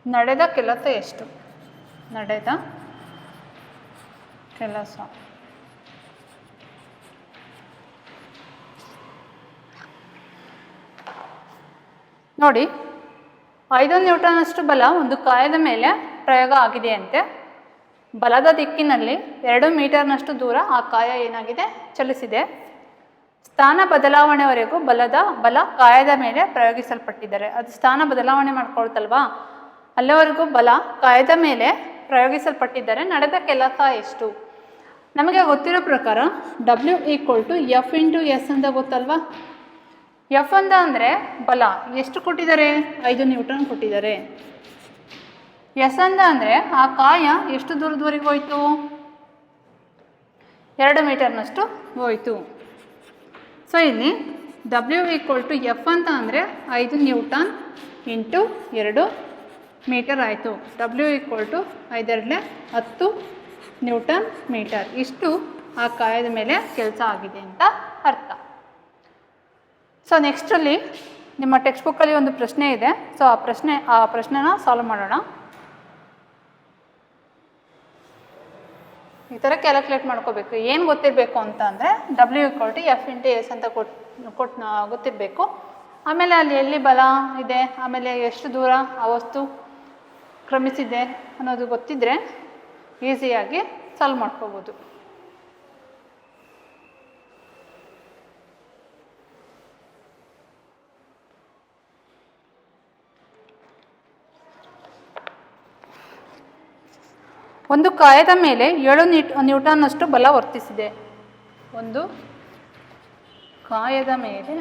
B: ನಡೆದ ಕೆಲಸ ಎಷ್ಟು? ನಡೆದ ಕೆಲಸ ನೋಡಿ, 5 ನ್ಯೂಟನ್ನಷ್ಟು ಬಲ ಒಂದು ಕಾಯದ ಮೇಲೆ ಪ್ರಯೋಗ ಆಗಿದೆಯಂತೆ. ಬಲದ ದಿಕ್ಕಿನಲ್ಲಿ 2 ಮೀಟರ್ನಷ್ಟು ದೂರ ಆ ಕಾಯ ಏನಾಗಿದೆ ಚಲಿಸಿದೆ. ಸ್ಥಾನ ಬದಲಾವಣೆವರೆಗೂ ಬಲ ಕಾಯದ ಮೇಲೆ ಪ್ರಯೋಗಿಸಲ್ಪಟ್ಟಿದ್ದಾರೆ. ಅದು ಸ್ಥಾನ ಬದಲಾವಣೆ ಮಾಡ್ಕೊಳ್ತಲ್ವಾ, ಅಲ್ಲಿವರೆಗೂ ಬಲ ಕಾಯದ ಮೇಲೆ ಪ್ರಯೋಗಿಸಲ್ಪಟ್ಟಿದ್ದಾರೆ. ನಡೆದ ಕೆಲಸ ಎಷ್ಟು? ನಮಗೆ ಗೊತ್ತಿರೋ ಪ್ರಕಾರ W=F × S ಅಂತ ಗೊತ್ತಲ್ವಾ. F ಅಂತ ಅಂದರೆ ಬಲ ಎಷ್ಟು ಕೊಟ್ಟಿದ್ದಾರೆ? 5 ನ್ಯೂಟನ್ ಕೊಟ್ಟಿದ್ದಾರೆ. ಎಸ್ ಅಂತ ಅಂದರೆ ಆ ಕಾಯ ಎಷ್ಟು ದೂರದವರೆಗೆ ಹೋಯಿತು? 2 ಮೀಟರ್ನಷ್ಟು ಹೋಯಿತು. ಸೊ ಇಲ್ಲಿ W=F ಅಂತ ಅಂದರೆ 5 ನ್ಯೂಟನ್ ಇಂಟು 2 ಮೀಟರ್ ಆಯಿತು. W=5 10 Newton metre. ಇಷ್ಟು ಆ ಕಾಯದ ಮೇಲೆ ಕೆಲಸ ಆಗಿದೆ ಅಂತ ಅರ್ಥ. ಸೊ ನೆಕ್ಸ್ಟಲ್ಲಿ ನಿಮ್ಮ ಟೆಕ್ಸ್ಟ್ ಬುಕ್ಕಲ್ಲಿ ಒಂದು ಪ್ರಶ್ನೆ ಇದೆ. ಸೊ ಆ ಪ್ರಶ್ನೆನ ಸಾಲ್ವ್ ಮಾಡೋಣ. ಈ ಥರ ಕ್ಯಾಲ್ಕುಲೇಟ್ ಮಾಡ್ಕೋಬೇಕು. ಏನು ಗೊತ್ತಿರಬೇಕು ಅಂತ ಅಂದರೆ W=F × S ಅಂತ ಗೊತ್ತಿರಬೇಕು. ಆಮೇಲೆ ಅಲ್ಲಿ ಎಲ್ಲಿ ಬಲ ಇದೆ, ಆಮೇಲೆ ಎಷ್ಟು ದೂರ ಆ ವಸ್ತು ಕ್ರಮಿಸಿದೆ ಅನ್ನೋದು ಗೊತ್ತಿದ್ದರೆ ಈಸಿಯಾಗಿ ಸಾಲ್ವ್ ಮಾಡ್ಕೋಬೋದು. ಒಂದು ಕಾಯದ ಮೇಲೆ 7 ನ್ಯೂಟನ್ನಷ್ಟು ಬಲ ವರ್ತಿಸಿದೆ. ಒಂದು ಕಾಯದ ಮೇಲೆ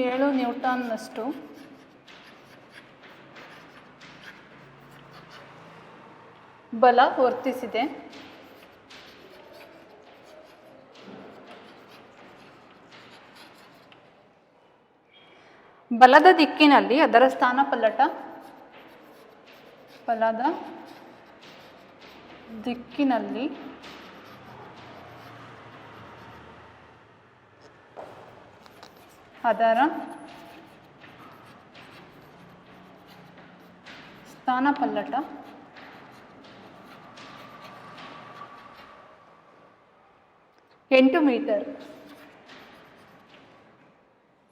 B: 7 ನ್ಯೂಟನ್ನಷ್ಟು ಬಲ ವರ್ತಿಸಿದೆ. ಬಲದ ದಿಕ್ಕಿನಲ್ಲಿ ಅದರ ಸ್ಥಾನಪಲ್ಲಟ ಬಲದ ದಿಕ್ಕಿನಲ್ಲಿ ಅದರ ಸ್ಥಾನಪಲ್ಲಟ 8 ಮೀಟರ್.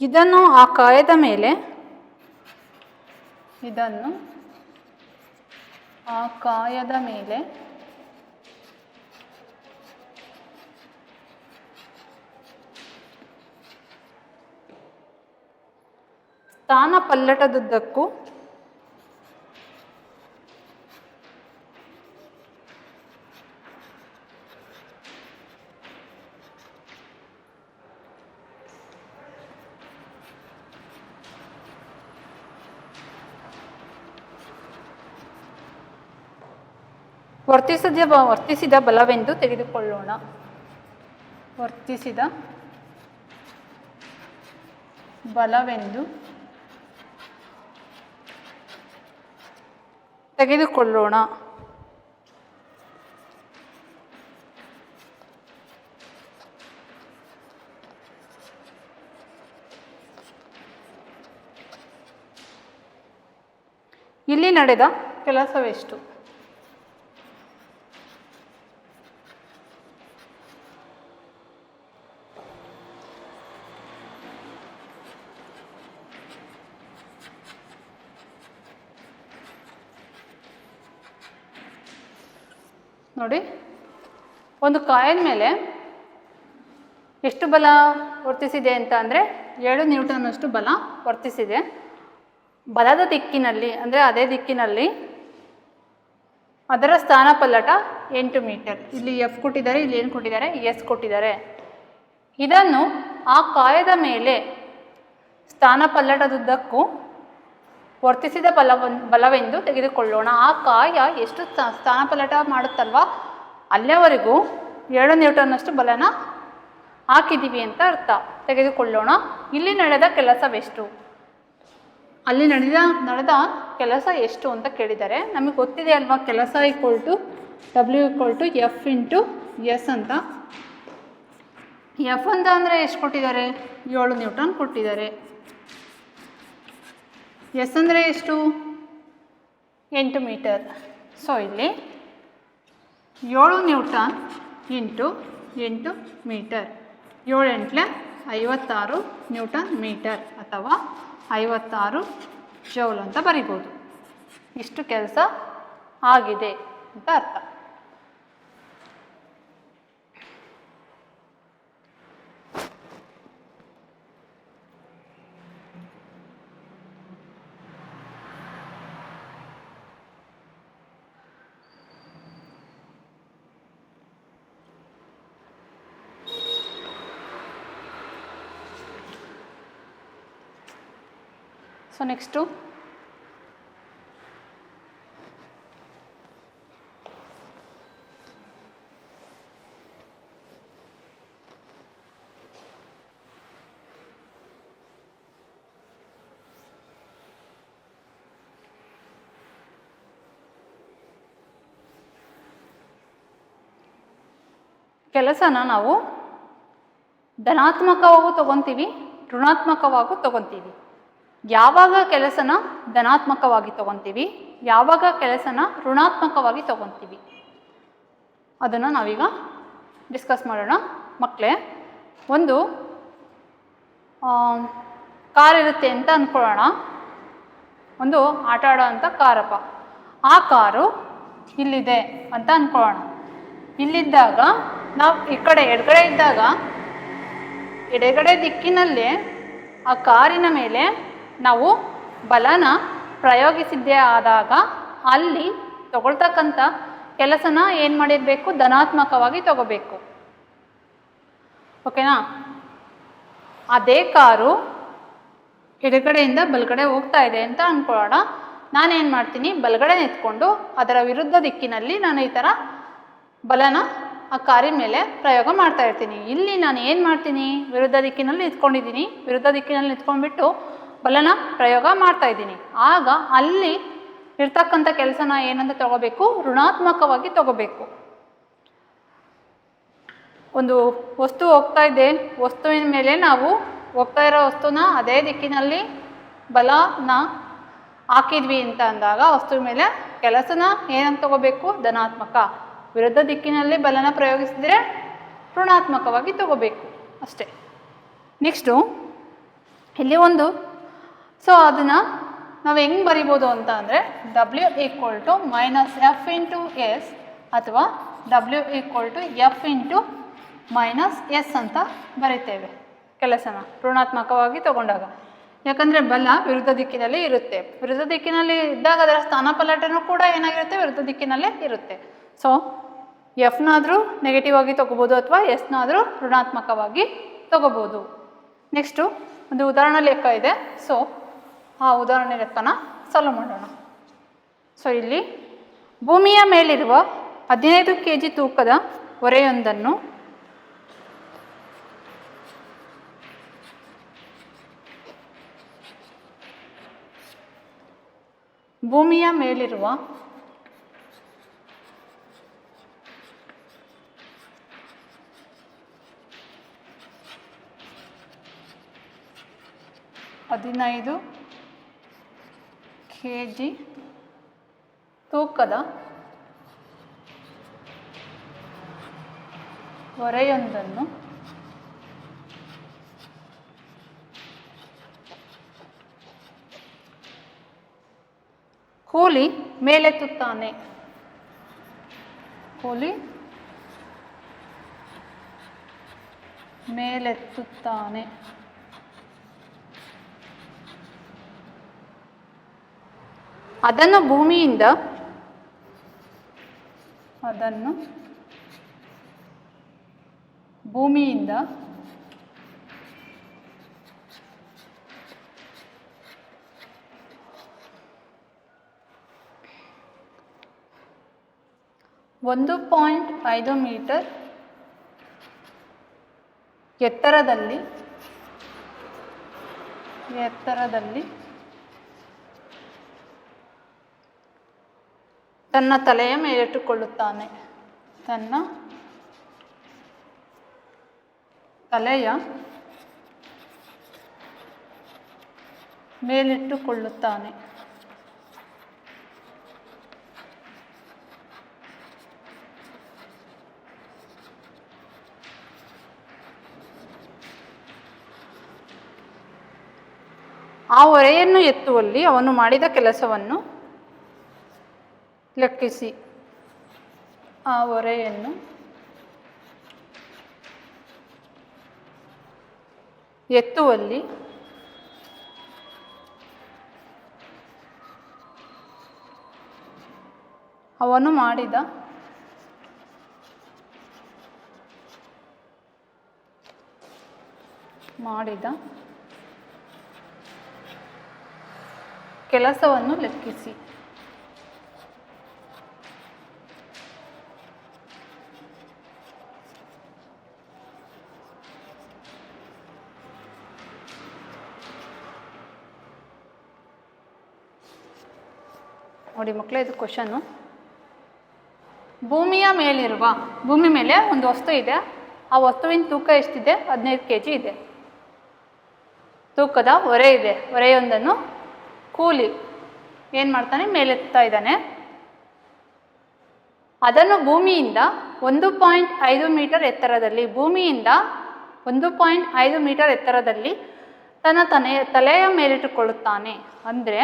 B: ಇದನ್ನು ಆ ಕಾಯದ ಮೇಲೆ ಸ್ಥಾನಪಲ್ಲಟದುದ್ದಕ್ಕೂ ವರ್ತಿಸಿದ ಬಲವೆಂದು ತೆಗೆದುಕೊಳ್ಳೋಣ. ವರ್ತಿಸಿದ ಬಲವೆಂದು ತೆಗೆದುಕೊಳ್ಳೋಣ. ಇಲ್ಲಿ ನಡೆದ ಕೆಲಸವೆಷ್ಟು? ನೋಡಿ, ಒಂದು ಕಾಯದ ಮೇಲೆ ಎಷ್ಟು ಬಲ ವರ್ತಿಸಿದೆ ಅಂತ ಅಂದರೆ 7 ನ್ಯೂಟನ್ನಷ್ಟು ಬಲ ವರ್ತಿಸಿದೆ. ಬಲದ ದಿಕ್ಕಿನಲ್ಲಿ ಅಂದರೆ ಅದೇ ದಿಕ್ಕಿನಲ್ಲಿ ಅದರ ಸ್ಥಾನಪಲ್ಲಟ 8 ಮೀಟರ್. ಇಲ್ಲಿ F ಕೊಟ್ಟಿದ್ದಾರೆ, ಇಲ್ಲಿ ಏನು ಕೊಟ್ಟಿದ್ದಾರೆ? S ಕೊಟ್ಟಿದ್ದಾರೆ. ಇದನ್ನು ಆ ಕಾಯದ ಮೇಲೆ ಸ್ಥಾನಪಲ್ಲಟದುದ್ದಕ್ಕೂ ವರ್ತಿಸಿದ ಬಲವೆಂದು ತೆಗೆದುಕೊಳ್ಳೋಣ. ಆ ಕಾಯ ಎಷ್ಟು ಸ್ಥಾನಪಲ್ಲಟ ಮಾಡುತ್ತಲ್ವ ಅಲ್ಲಿಯವರೆಗೂ 7 ನ್ಯೂಟನ್ನಷ್ಟು ಬಲನ ಹಾಕಿದ್ದೀವಿ ಅಂತ ಅರ್ಥ. ತೆಗೆದುಕೊಳ್ಳೋಣ. ಇಲ್ಲಿ ನಡೆದ ಕೆಲಸವೆಷ್ಟು? ಅಲ್ಲಿ ನಡೆದ ಕೆಲಸ ಎಷ್ಟು ಅಂತ ಕೇಳಿದ್ದಾರೆ. ನಮಗೆ ಗೊತ್ತಿದೆ ಅಲ್ವಾ, ಕೆಲಸ W=F × S ಅಂತ. F ಅಂತ ಅಂದರೆ ಎಷ್ಟು ಕೊಟ್ಟಿದ್ದಾರೆ? 7 ನ್ಯೂಟನ್ ಕೊಟ್ಟಿದ್ದಾರೆ. S ಅಂದರೆ ಎಷ್ಟು? 8 ಮೀಟರ್. ಸೊ ಇಲ್ಲಿ 7 newton into 8 metre. 7 × 56 newton metre ಅಥವಾ 56 ಜೌಲ್ ಅಂತ ಬರಿಬೋದು. ಇಷ್ಟು ಕೆಲಸ ಆಗಿದೆ ಅಂತ ಅರ್ಥ. ಸೊ ನೆಕ್ಸ್ಟು ಕೆಲಸನ ನಾವು ಧನಾತ್ಮಕವಾಗೂ ತಗೊತೀವಿ, ಋಣಾತ್ಮಕವಾಗೂ ತಗೊತೀವಿ. ಯಾವಾಗ ಕೆಲಸನ ಧನಾತ್ಮಕವಾಗಿ ತಗೊತೀವಿ, ಯಾವಾಗ ಕೆಲಸನ ಋಣಾತ್ಮಕವಾಗಿ ತಗೊತೀವಿ ಅದನ್ನು ನಾವೀಗ ಡಿಸ್ಕಸ್ ಮಾಡೋಣ ಮಕ್ಕಳೇ. ಒಂದು ಕಾರ್ ಇರುತ್ತೆ ಅಂತ ಅಂದ್ಕೊಳ್ಳೋಣ. ಒಂದು ಆಟ ಆಡೋ ಅಂಥ ಕಾರಪ್ಪ. ಆ ಕಾರು ಇಲ್ಲಿದೆ ಅಂತ ಅಂದ್ಕೊಳ್ಳೋಣ. ಇಲ್ಲಿದ್ದಾಗ ನಾವು ಈ ಕಡೆ ಎಡಗಡೆ ಇದ್ದಾಗ ಎಡಗಡೆ ದಿಕ್ಕಿನಲ್ಲೇ ಆ ಕಾರಿನ ಮೇಲೆ ನಾವು ಬಲನ ಪ್ರಯೋಗಿಸಿದ್ದೇ ಆದಾಗ ಅಲ್ಲಿ ತಗೊಳ್ತಕ್ಕಂಥ ಕೆಲಸನ ಏನು ಮಾಡಿರಬೇಕು, ಧನಾತ್ಮಕವಾಗಿ ತಗೋಬೇಕು. ಓಕೆನಾ? ಅದೇ ಕಾರು ಎಡಗಡೆಯಿಂದ ಬಲಗಡೆ ಹೋಗ್ತಾ ಇದೆ ಅಂತ ಅಂದ್ಕೊಳ್ಳೋಣ. ನಾನೇನು ಮಾಡ್ತೀನಿ, ಬಲಗಡೆ ನಿಂತ್ಕೊಂಡು ಅದರ ವಿರುದ್ಧ ದಿಕ್ಕಿನಲ್ಲಿ ನಾನು ಈ ಥರ ಬಲನ ಆ ಕಾರಿನ ಮೇಲೆ ಪ್ರಯೋಗ ಮಾಡ್ತಾ ಇರ್ತೀನಿ. ಇಲ್ಲಿ ನಾನು ಏನು ಮಾಡ್ತೀನಿ, ವಿರುದ್ಧ ದಿಕ್ಕಿನಲ್ಲಿ ನಿಂತ್ಕೊಂಡಿದ್ದೀನಿ. ವಿರುದ್ಧ ದಿಕ್ಕಿನಲ್ಲಿ ನಿಂತ್ಕೊಂಡ್ಬಿಟ್ಟು ಬಲನ ಪ್ರಯೋಗ ಮಾಡ್ತಾ ಇದ್ದೀನಿ. ಆಗ ಅಲ್ಲಿ ಇರ್ತಕ್ಕಂಥ ಕೆಲಸನ ಏನಂತ ತಗೋಬೇಕು, ಋಣಾತ್ಮಕವಾಗಿ ತಗೋಬೇಕು. ಒಂದು ವಸ್ತು ಹೋಗ್ತಾ ಇದೆ, ವಸ್ತುವಿನ ಮೇಲೆ ನಾವು ಹೋಗ್ತಾ ಇರೋ ವಸ್ತುನ ಅದೇ ದಿಕ್ಕಿನಲ್ಲಿ ಬಲನ ಹಾಕಿದ್ವಿ ಅಂತ ಅಂದಾಗ ವಸ್ತುವಿನ ಮೇಲೆ ಕೆಲಸನ ಏನಂತ ತಗೋಬೇಕು, ಧನಾತ್ಮಕ. ವಿರುದ್ಧ ದಿಕ್ಕಿನಲ್ಲಿ ಬಲನ ಪ್ರಯೋಗಿಸಿದರೆ ಋಣಾತ್ಮಕವಾಗಿ ತಗೋಬೇಕು ಅಷ್ಟೇ. ನೆಕ್ಸ್ಟು ಇಲ್ಲಿ ಒಂದು ಅದನ್ನು ನಾವು ಹೆಂಗೆ ಬರಿಬೋದು ಅಂತ ಅಂದರೆ W = -F × S ಅಥವಾ W = F × -S ಅಂತ ಬರಿತೇವೆ ಕೆಲಸನ ಋಣಾತ್ಮಕವಾಗಿ ತಗೊಂಡಾಗ. ಯಾಕಂದರೆ ಬಲ ವಿರುದ್ಧ ದಿಕ್ಕಿನಲ್ಲಿ ಇರುತ್ತೆ. ವಿರುದ್ಧ ದಿಕ್ಕಿನಲ್ಲಿ ಇದ್ದಾಗ ಅದರ ಸ್ಥಾನಪಲ್ಲಟನೂ ಕೂಡ ಏನಾಗಿರುತ್ತೆ, ವಿರುದ್ಧ ದಿಕ್ಕಿನಲ್ಲೇ ಇರುತ್ತೆ. ಸೊ ಎಫ್ನಾದರೂ ನೆಗೆಟಿವ್ ಆಗಿ ತೊಗೋಬೋದು ಅಥವಾ ಎಸ್ನಾದರೂ ಋಣಾತ್ಮಕವಾಗಿ ತೊಗೋಬೋದು. ನೆಕ್ಸ್ಟು ಒಂದು ಉದಾಹರಣೆ ಲೆಕ್ಕ ಇದೆ. ಸೊ ಆ ಉದಾಹರಣೆ ಲೆಕ್ಕನ ಸಾಲ್ವ್ ಮಾಡೋಣ. ಸೊ ಇಲ್ಲಿ ಭೂಮಿಯ ಮೇಲಿರುವ 15 kg ತೂಕದ ಹೊರೆಯೊಂದನ್ನು ಭೂಮಿಯ ಮೇಲಿರುವ 15 kg ತೂಕದ ಹೊರೆಯೊಂದನ್ನು ಕೂಲಿ ಮೇಲೆತ್ತುತ್ತಾನೆ. ಕೂಲಿ ಮೇಲೆತ್ತುತ್ತಾನೆ. ಅದನ್ನು ಭೂಮಿಯಿಂದ 1.5 ಮೀಟರ್ ಎತ್ತರದಲ್ಲಿ ತನ್ನ ತಲೆಯ ಮೇಲಿಟ್ಟುಕೊಳ್ಳುತ್ತಾನೆ. ತನ್ನ ತಲೆಯ ಮೇಲಿಟ್ಟುಕೊಳ್ಳುತ್ತಾನೆ. ಆ ಹೊರೆಯನ್ನು ಎತ್ತುವಲ್ಲಿ ಅವನು ಮಾಡಿದ ಕೆಲಸವನ್ನು ಲೆಕ್ಕಿಸಿ. ಆ ಹೊರೆಯನ್ನು ಎತ್ತುವಲ್ಲಿ ಅವನು ಮಾಡಿದ ಕೆಲಸವನ್ನು ಲೆಕ್ಕಿಸಿ. ನೋಡಿ ಮಕ್ಕಳೇ, ಇದು ಕ್ವಶನ್ನು. ಭೂಮಿ ಮೇಲೆ ಒಂದು ವಸ್ತು ಇದೆ. ಆ ವಸ್ತುವಿನ ತೂಕ ಎಷ್ಟಿದೆ? 15 kg ಇದೆ. ತೂಕದ ಹೊರೆ ಇದೆ. ಹೊರೆಯೊಂದನ್ನು ಕೂಲಿ ಏನು ಮಾಡ್ತಾನೆ? ಮೇಲೆತ್ತಾ ಇದ್ದಾನೆ. ಅದನ್ನು ಭೂಮಿಯಿಂದ 1.5 ಮೀಟರ್ ಎತ್ತರದಲ್ಲಿ, 1.5 ಮೀಟರ್ ಎತ್ತರದಲ್ಲಿ ತನ್ನ ತಲೆಯ ಮೇಲಿಟ್ಟುಕೊಳ್ಳುತ್ತಾನೆ. ಅಂದರೆ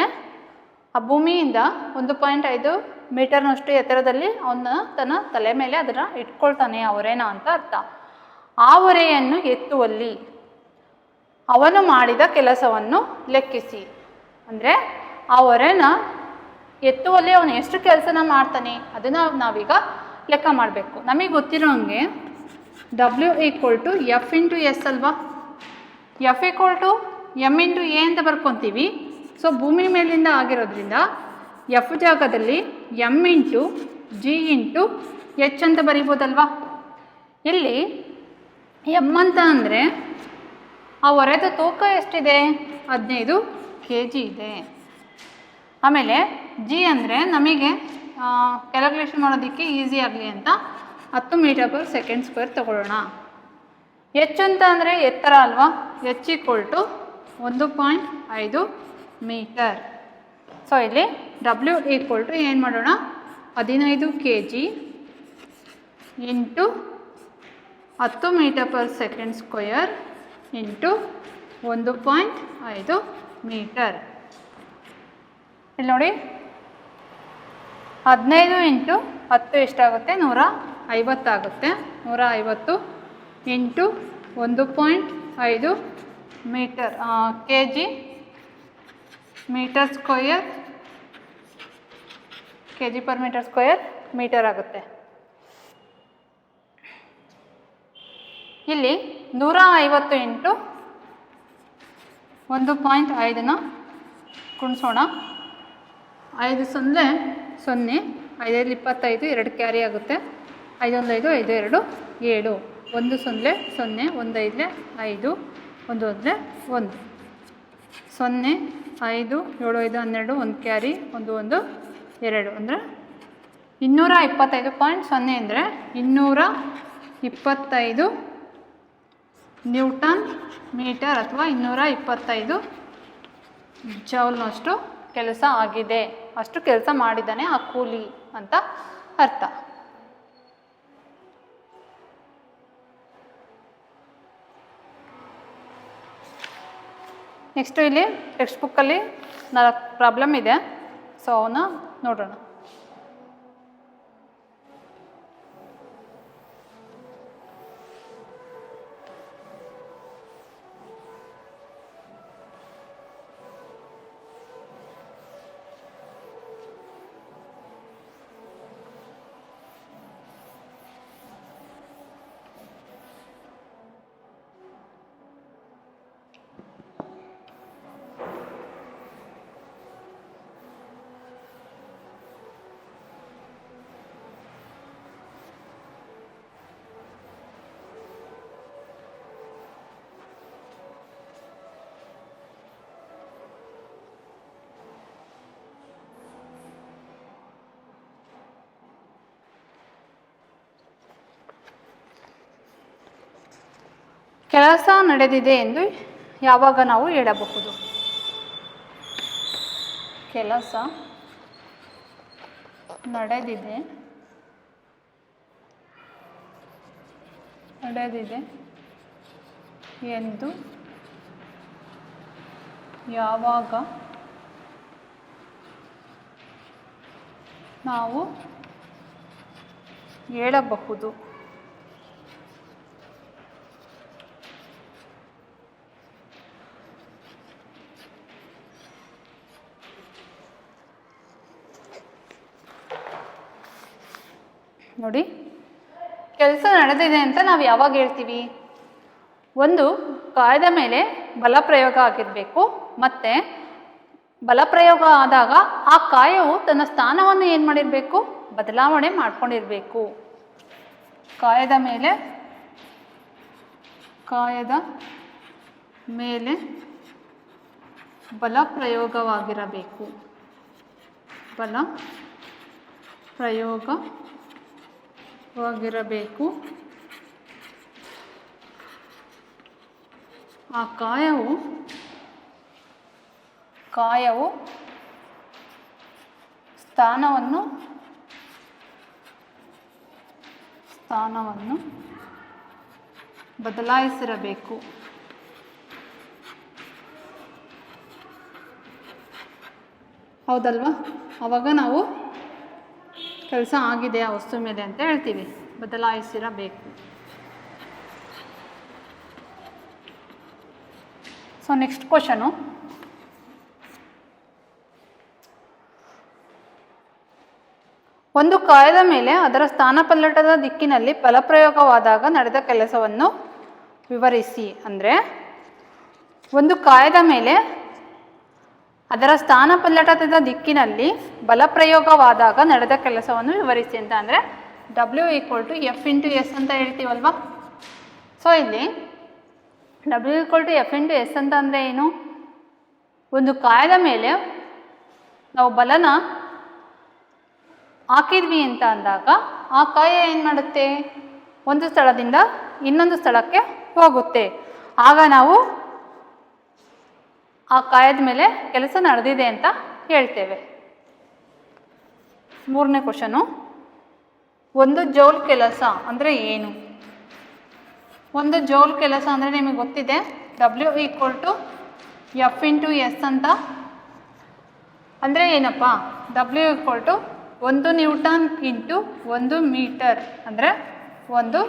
B: ಆ ಭೂಮಿಯಿಂದ 1.5 ಮೀಟರ್ನಷ್ಟು ಎತ್ತರದಲ್ಲಿ ತನ್ನ ತಲೆ ಮೇಲೆ ಅದನ್ನು ಇಟ್ಕೊಳ್ತಾನೆ, ಆ ಹೊರೆನ ಅಂತ ಅರ್ಥ. ಆ ಹೊರೆಯನ್ನು ಎತ್ತುವಲ್ಲಿ ಅವನು ಮಾಡಿದ ಕೆಲಸವನ್ನು ಲೆಕ್ಕಿಸಿ. ಅಂದರೆ ಆ ಹೊರೆನ ಎತ್ತುವಲ್ಲಿ ಅವನು ಎಷ್ಟು ಕೆಲಸನ ಮಾಡ್ತಾನೆ ಅದನ್ನು ನಾವೀಗ ಲೆಕ್ಕ ಮಾಡಬೇಕು. ನಮಗೆ ಗೊತ್ತಿರೋ ಹಾಗೆ W = F × S ಅಲ್ವಾ? F = M × A ಅಂತ ಬರ್ಕೊತೀವಿ. ಸೊ ಭೂಮಿ ಮೇಲಿಂದ ಆಗಿರೋದ್ರಿಂದ F ಜಾಗದಲ್ಲಿ M × G × H ಅಂತ ಬರಿಬೋದಲ್ವಾ? ಇಲ್ಲಿ M ಅಂತ ಅಂದರೆ ಆ ಹೊರೆದ ತೂಕ ಎಷ್ಟಿದೆ? 15 kg ಇದೆ. ಆಮೇಲೆ G ಅಂದರೆ ನಮಗೆ ಕ್ಯಾಲ್ಕುಲೇಷನ್ ಮಾಡೋದಕ್ಕೆ ಈಸಿ ಆಗಲಿ ಅಂತ 10 m/s² ತಗೊಳ್ಳೋಣ. H ಅಂತ ಅಂದರೆ ಎತ್ತರ ಅಲ್ವಾ? H = 1.5 metre. ಸೊ ಇಲ್ಲಿ W = ಏನು ಮಾಡೋಣ? 15 kg × 10 m/s² × 1.5 ಮೀಟರ್. ಇಲ್ಲಿ ನೋಡಿ, 15 × 10 ಎಷ್ಟಾಗುತ್ತೆ? 150 ಆಗುತ್ತೆ. 150 × 1.5 metre kg m², kg/m² metre ಆಗುತ್ತೆ. ಇಲ್ಲಿ 150 × 1.5ನ ಗುಣಿಸೋಣ. 5 0 0, 5 25, 2 ಕ್ಯಾರಿ ಆಗುತ್ತೆ. 5 1 5, 5 2 7, 1 0 0, 1 5 5, 1 1 1, 0 5 7 5 12, 1 ಕ್ಯಾರಿ, 1 1 2 ಅಂದರೆ 225.0 ಅಂದರೆ 225 ನ್ಯೂಟನ್ ಮೀಟರ್ ಅಥವಾ 225 ಜೌಲ್ನಷ್ಟು ಕೆಲಸ ಆಗಿದೆ. ಅಷ್ಟು ಕೆಲಸ ಮಾಡಿದ್ದಾನೆ ಆ ಕೂಲಿ ಅಂತ ಅರ್ಥ. ನೆಕ್ಸ್ಟು ಇಲ್ಲಿ ಟೆಕ್ಸ್ಟ್ ಬುಕ್ಕಲ್ಲಿ 4 ಪ್ರಾಬ್ಲಮ್ ಇದೆ. ಸೊ ಅವನ್ನ ನೋಡೋಣ. ಕೆಲಸ ನಡೆದಿದೆ ಎಂದು ಯಾವಾಗ ನಾವು ಹೇಳಬಹುದು? ಕೆಲಸ ನಡೆದಿದೆ ಎಂದು ಯಾವಾಗ ನಾವು ಹೇಳಬಹುದು? ನೋಡಿ, ಕೆಲಸ ನಡೆದಿದೆ ಅಂತ ನಾವು ಯಾವಾಗ ಹೇಳ್ತೀವಿ? ಒಂದು ಕಾಯದ ಮೇಲೆ ಬಲಪ್ರಯೋಗ ಆಗಿರಬೇಕು, ಮತ್ತು ಬಲಪ್ರಯೋಗ ಆದಾಗ ಆ ಕಾಯವು ತನ್ನ ಸ್ಥಾನವನ್ನು ಏನು ಮಾಡಿರಬೇಕು? ಬದಲಾವಣೆ ಮಾಡ್ಕೊಂಡಿರಬೇಕು. ಕಾಯದ ಮೇಲೆ ಬಲಪ್ರಯೋಗವಾಗಿರಬೇಕು. ಬಲಪ್ರಯೋಗವಾಗಿರಬೇಕು. ಆ ಕಾಯವು ಸ್ಥಾನವನ್ನು ಬದಲಾಯಿಸಿರಬೇಕು. ಹೌದಲ್ವಾ? ಆವಾಗ ನಾವು ಕೆಲಸ ಆಗಿದೆ ಆ ವಸ್ತು ಮೇಲೆ ಅಂತ ಹೇಳ್ತೀವಿ. ಬದಲಾಯಿಸಿರಬೇಕು. ಸೊ ನೆಕ್ಸ್ಟ್ ಕ್ವಶನು, ಒಂದು ಕಾಯದ ಮೇಲೆ ಅದರ ಸ್ಥಾನಪಲ್ಲಟದ ದಿಕ್ಕಿನಲ್ಲಿ ಬಲಪ್ರಯೋಗವಾದಾಗ ನಡೆದ ಕೆಲಸವನ್ನು ವಿವರಿಸಿ. ಅಂದರೆ ಒಂದು ಕಾಯದ ಮೇಲೆ ಅದರ ಸ್ಥಾನಪಲ್ಲಟದ ದಿಕ್ಕಿನಲ್ಲಿ ಬಲಪ್ರಯೋಗವಾದಾಗ ನಡೆದ ಕೆಲಸವನ್ನು ವಿವರಿಸಿ ಅಂತ ಅಂದರೆ W=F×S ಅಂತ ಹೇಳ್ತೀವಲ್ವ. ಸೊ ಇಲ್ಲಿ W=F×S ಅಂತ ಅಂದರೆ ಏನು? ಒಂದು ಕಾಯದ ಮೇಲೆ ನಾವು ಬಲನ ಹಾಕಿದ್ವಿ ಅಂತ ಅಂದಾಗ ಆ ಕಾಯ ಏನು ಮಾಡುತ್ತೆ? ಒಂದು ಸ್ಥಳದಿಂದ ಇನ್ನೊಂದು ಸ್ಥಳಕ್ಕೆ ಹೋಗುತ್ತೆ. ಆಗ ನಾವು ಆ ಕಾಯದ ಮೇಲೆ ಕೆಲಸ ನಡೆದಿದೆ ಅಂತ ಹೇಳ್ತೇವೆ. ಮೂರನೇ ಕ್ವಶನು, ಒಂದು ಜೌಲ್ ಕೆಲಸ ಅಂದರೆ ಏನು? ಒಂದು ಜೌಲ್ ಕೆಲಸ ಅಂದರೆ ನಿಮಗೆ ಗೊತ್ತಿದೆ, W=F×S ಅಂತ. ಅಂದರೆ ಏನಪ್ಪ? W=1 ನ್ಯೂಟನ್ ಇಂಟು 1 ಮೀಟರ್ ಅಂದರೆ 1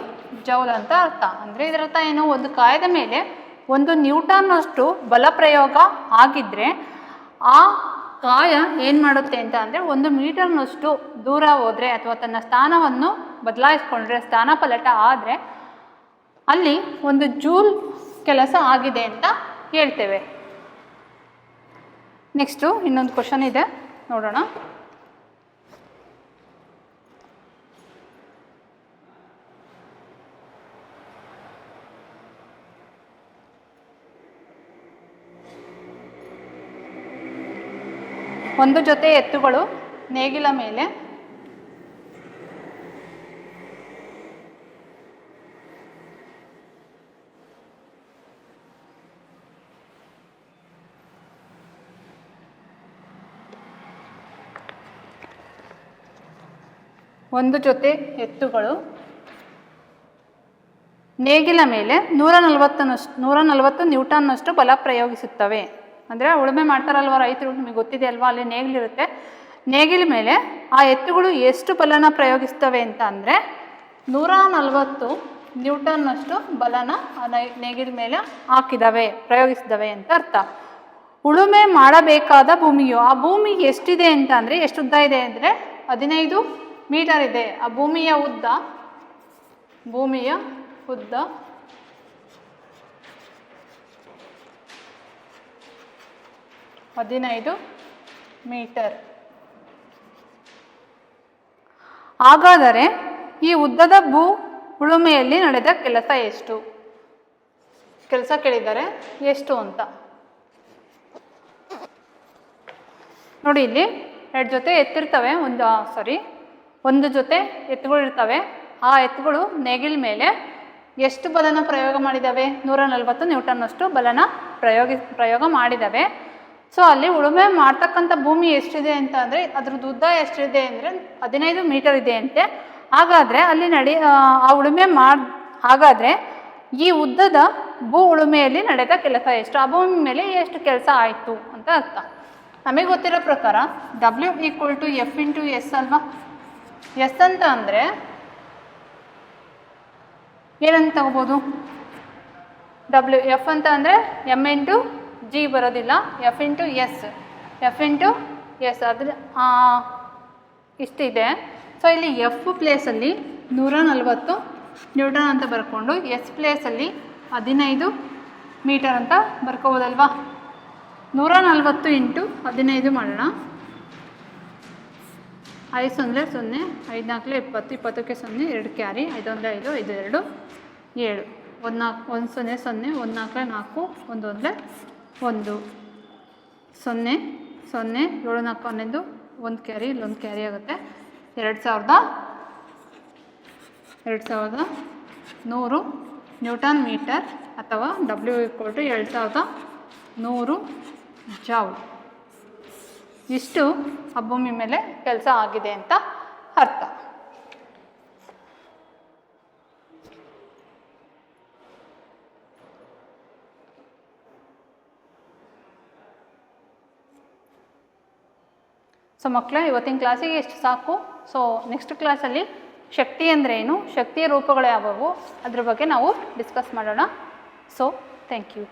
B: ಜೌಲ್ ಅಂತ ಅರ್ಥ. ಅಂದರೆ ಇದರರ್ಥ ಏನು? ಒಂದು ಕಾಯದ ಮೇಲೆ 1 ನ್ಯೂಟನ್ನಷ್ಟು ಬಲಪ್ರಯೋಗ ಆಗಿದ್ದರೆ ಆ ಕಾಯ ಏನು ಮಾಡುತ್ತೆ ಅಂತ ಅಂದರೆ 1 ಮೀಟರ್ನಷ್ಟು ದೂರ ಹೋದರೆ ಅಥವಾ ತನ್ನ ಸ್ಥಾನವನ್ನು ಬದಲಾಯಿಸ್ಕೊಂಡ್ರೆ, ಸ್ಥಾನಪಲ್ಲಟ ಆದರೆ ಅಲ್ಲಿ 1 ಜೂಲ್ ಕೆಲಸ ಆಗಿದೆ ಅಂತ ಹೇಳ್ತೇವೆ. ನೆಕ್ಸ್ಟು ಇನ್ನೊಂದು ಕ್ವಶನ್ ಇದೆ, ನೋಡೋಣ. ಒಂದು ಜೊತೆ ಎತ್ತುಗಳು ನೇಗಿಲ ಮೇಲೆ ನೇಗಿಲ ಮೇಲೆ 140 ನ್ಯೂಟನ್ನಷ್ಟು ಬಲ ಪ್ರಯೋಗಿಸುತ್ತವೆ. ಅಂದರೆ ಉಳುಮೆ ಮಾಡ್ತಾರಲ್ವ ರೈತರು, ನಿಮಗೆ ಗೊತ್ತಿದೆ ಅಲ್ವಾ, ಅಲ್ಲಿ ನೇಗಿಲಿರುತ್ತೆ. ನೇಗಿಲ ಮೇಲೆ ಆ ಎತ್ತುಗಳು ಎಷ್ಟು ಬಲನ ಪ್ರಯೋಗಿಸ್ತವೆ ಅಂತ ಅಂದರೆ 140 ನ್ಯೂಟನ್ನಷ್ಟು ಬಲನ ಆ ನೇಗಿಲ ಮೇಲೆ ಪ್ರಯೋಗಿಸಿದವೆ ಅಂತ ಅರ್ಥ. ಉಳುಮೆ ಮಾಡಬೇಕಾದ ಭೂಮಿಯು, ಆ ಭೂಮಿ ಎಷ್ಟಿದೆ ಅಂತ ಅಂದರೆ, ಎಷ್ಟು ಉದ್ದ ಇದೆ ಅಂದರೆ 15 ಮೀಟರ್ ಇದೆ. ಆ ಭೂಮಿಯ ಉದ್ದ 15 ಮೀಟರ್. ಹಾಗಾದರೆ ಈ ಉದ್ದದ ಉಳುಮೆಯಲ್ಲಿ ನಡೆದ ಕೆಲಸ ಎಷ್ಟು? ಕೆಲಸ ಕೇಳಿದರೆ ಎಷ್ಟು ಅಂತ ನೋಡಿ. ಇಲ್ಲಿ 2 ಜೊತೆ ಎತ್ತಿರ್ತವೆ, ಒಂದು ಜೊತೆ ಎತ್ತುಗಳು ಇರ್ತವೆ. ಆ ಎತ್ತುಗಳು ನೇಗಿಲ ಮೇಲೆ ಎಷ್ಟು ಬಲನ ಪ್ರಯೋಗ ಮಾಡಿದ್ದಾವೆ? 140 ನ್ಯೂಟನ್ನಷ್ಟು ಬಲನ ಪ್ರಯೋಗ ಮಾಡಿದ್ದಾವೆ. ಸೊ ಅಲ್ಲಿ ಉಳುಮೆ ಮಾಡ್ತಕ್ಕಂಥ ಭೂಮಿ ಎಷ್ಟಿದೆ ಅಂತ ಅಂದರೆ, ಅದ್ರದ್ದು ಉದ್ದ ಎಷ್ಟಿದೆ ಅಂದರೆ 15 ಮೀಟರ್ ಇದೆ ಅಂತೆ. ಹಾಗಾದರೆ ಅಲ್ಲಿ ಹಾಗಾದರೆ ಈ ಉದ್ದದ ಭೂ ಉಳುಮೆಯಲ್ಲಿ ನಡೆದ ಕೆಲಸ ಎಷ್ಟು, ಆ ಭೂಮಿ ಮೇಲೆ ಎಷ್ಟು ಕೆಲಸ ಆಯಿತು ಅಂತ ಅರ್ಥ. ನಮಗೆ ಗೊತ್ತಿರೋ ಪ್ರಕಾರ W = F × S ಅಲ್ವಾ. ಎಸ್ ಅಂತ ಅಂದರೆ ಏನಂತ ತಗೋಬೋದು, F ಅಂತ ಅಂದರೆ M × G ಬರೋದಿಲ್ಲ, F × S, F × S ಅದ್ರ ಇಷ್ಟಿದೆ. ಸೊ ಇಲ್ಲಿ F ಪ್ಲೇಸಲ್ಲಿ 140 ನ್ಯೂಟನ್ ಅಂತ ಬರ್ಕೊಂಡು ಎಸ್ ಪ್ಲೇಸಲ್ಲಿ 15 ಮೀಟರ್ ಅಂತ ಬರ್ಕೋಬೋದಲ್ವಾ. 140 × 15 ಮಾಡೋಣ. 5 0 0, 5 4 20, 20ಕ್ಕೆ 0, 2 ಕ್ಯಾರಿ, 5 1 5, 5 2 7, 1 4 1 0 0, 1 4 4, 1 1 1 0 0 7 4 11, 1 ಕ್ಯಾರಿ, ಇಲ್ಲೊಂದು ಕ್ಯಾರಿ ಆಗುತ್ತೆ. 2100 ನ್ಯೂಟನ್ ಮೀಟರ್ ಅಥವಾ W = 2100 ಜೌಲ್. ಇಷ್ಟು ಆ ಭೂಮಿ ಮೇಲೆ ಕೆಲಸ ಆಗಿದೆ ಅಂತ ಅರ್ಥ. ಸೊ ಮಕ್ಕಳೇ, ಇವತ್ತಿನ ಕ್ಲಾಸಿಗೆ ಎಷ್ಟು ಸಾಕು. ಸೊ ನೆಕ್ಸ್ಟ್ ಕ್ಲಾಸಲ್ಲಿ ಶಕ್ತಿ ಅಂದರೆ ಏನು, ಶಕ್ತಿಯ ರೂಪಗಳು ಯಾವುವು, ಅದ್ರ ಬಗ್ಗೆ ನಾವು ಡಿಸ್ಕಸ್ ಮಾಡೋಣ. So thank you.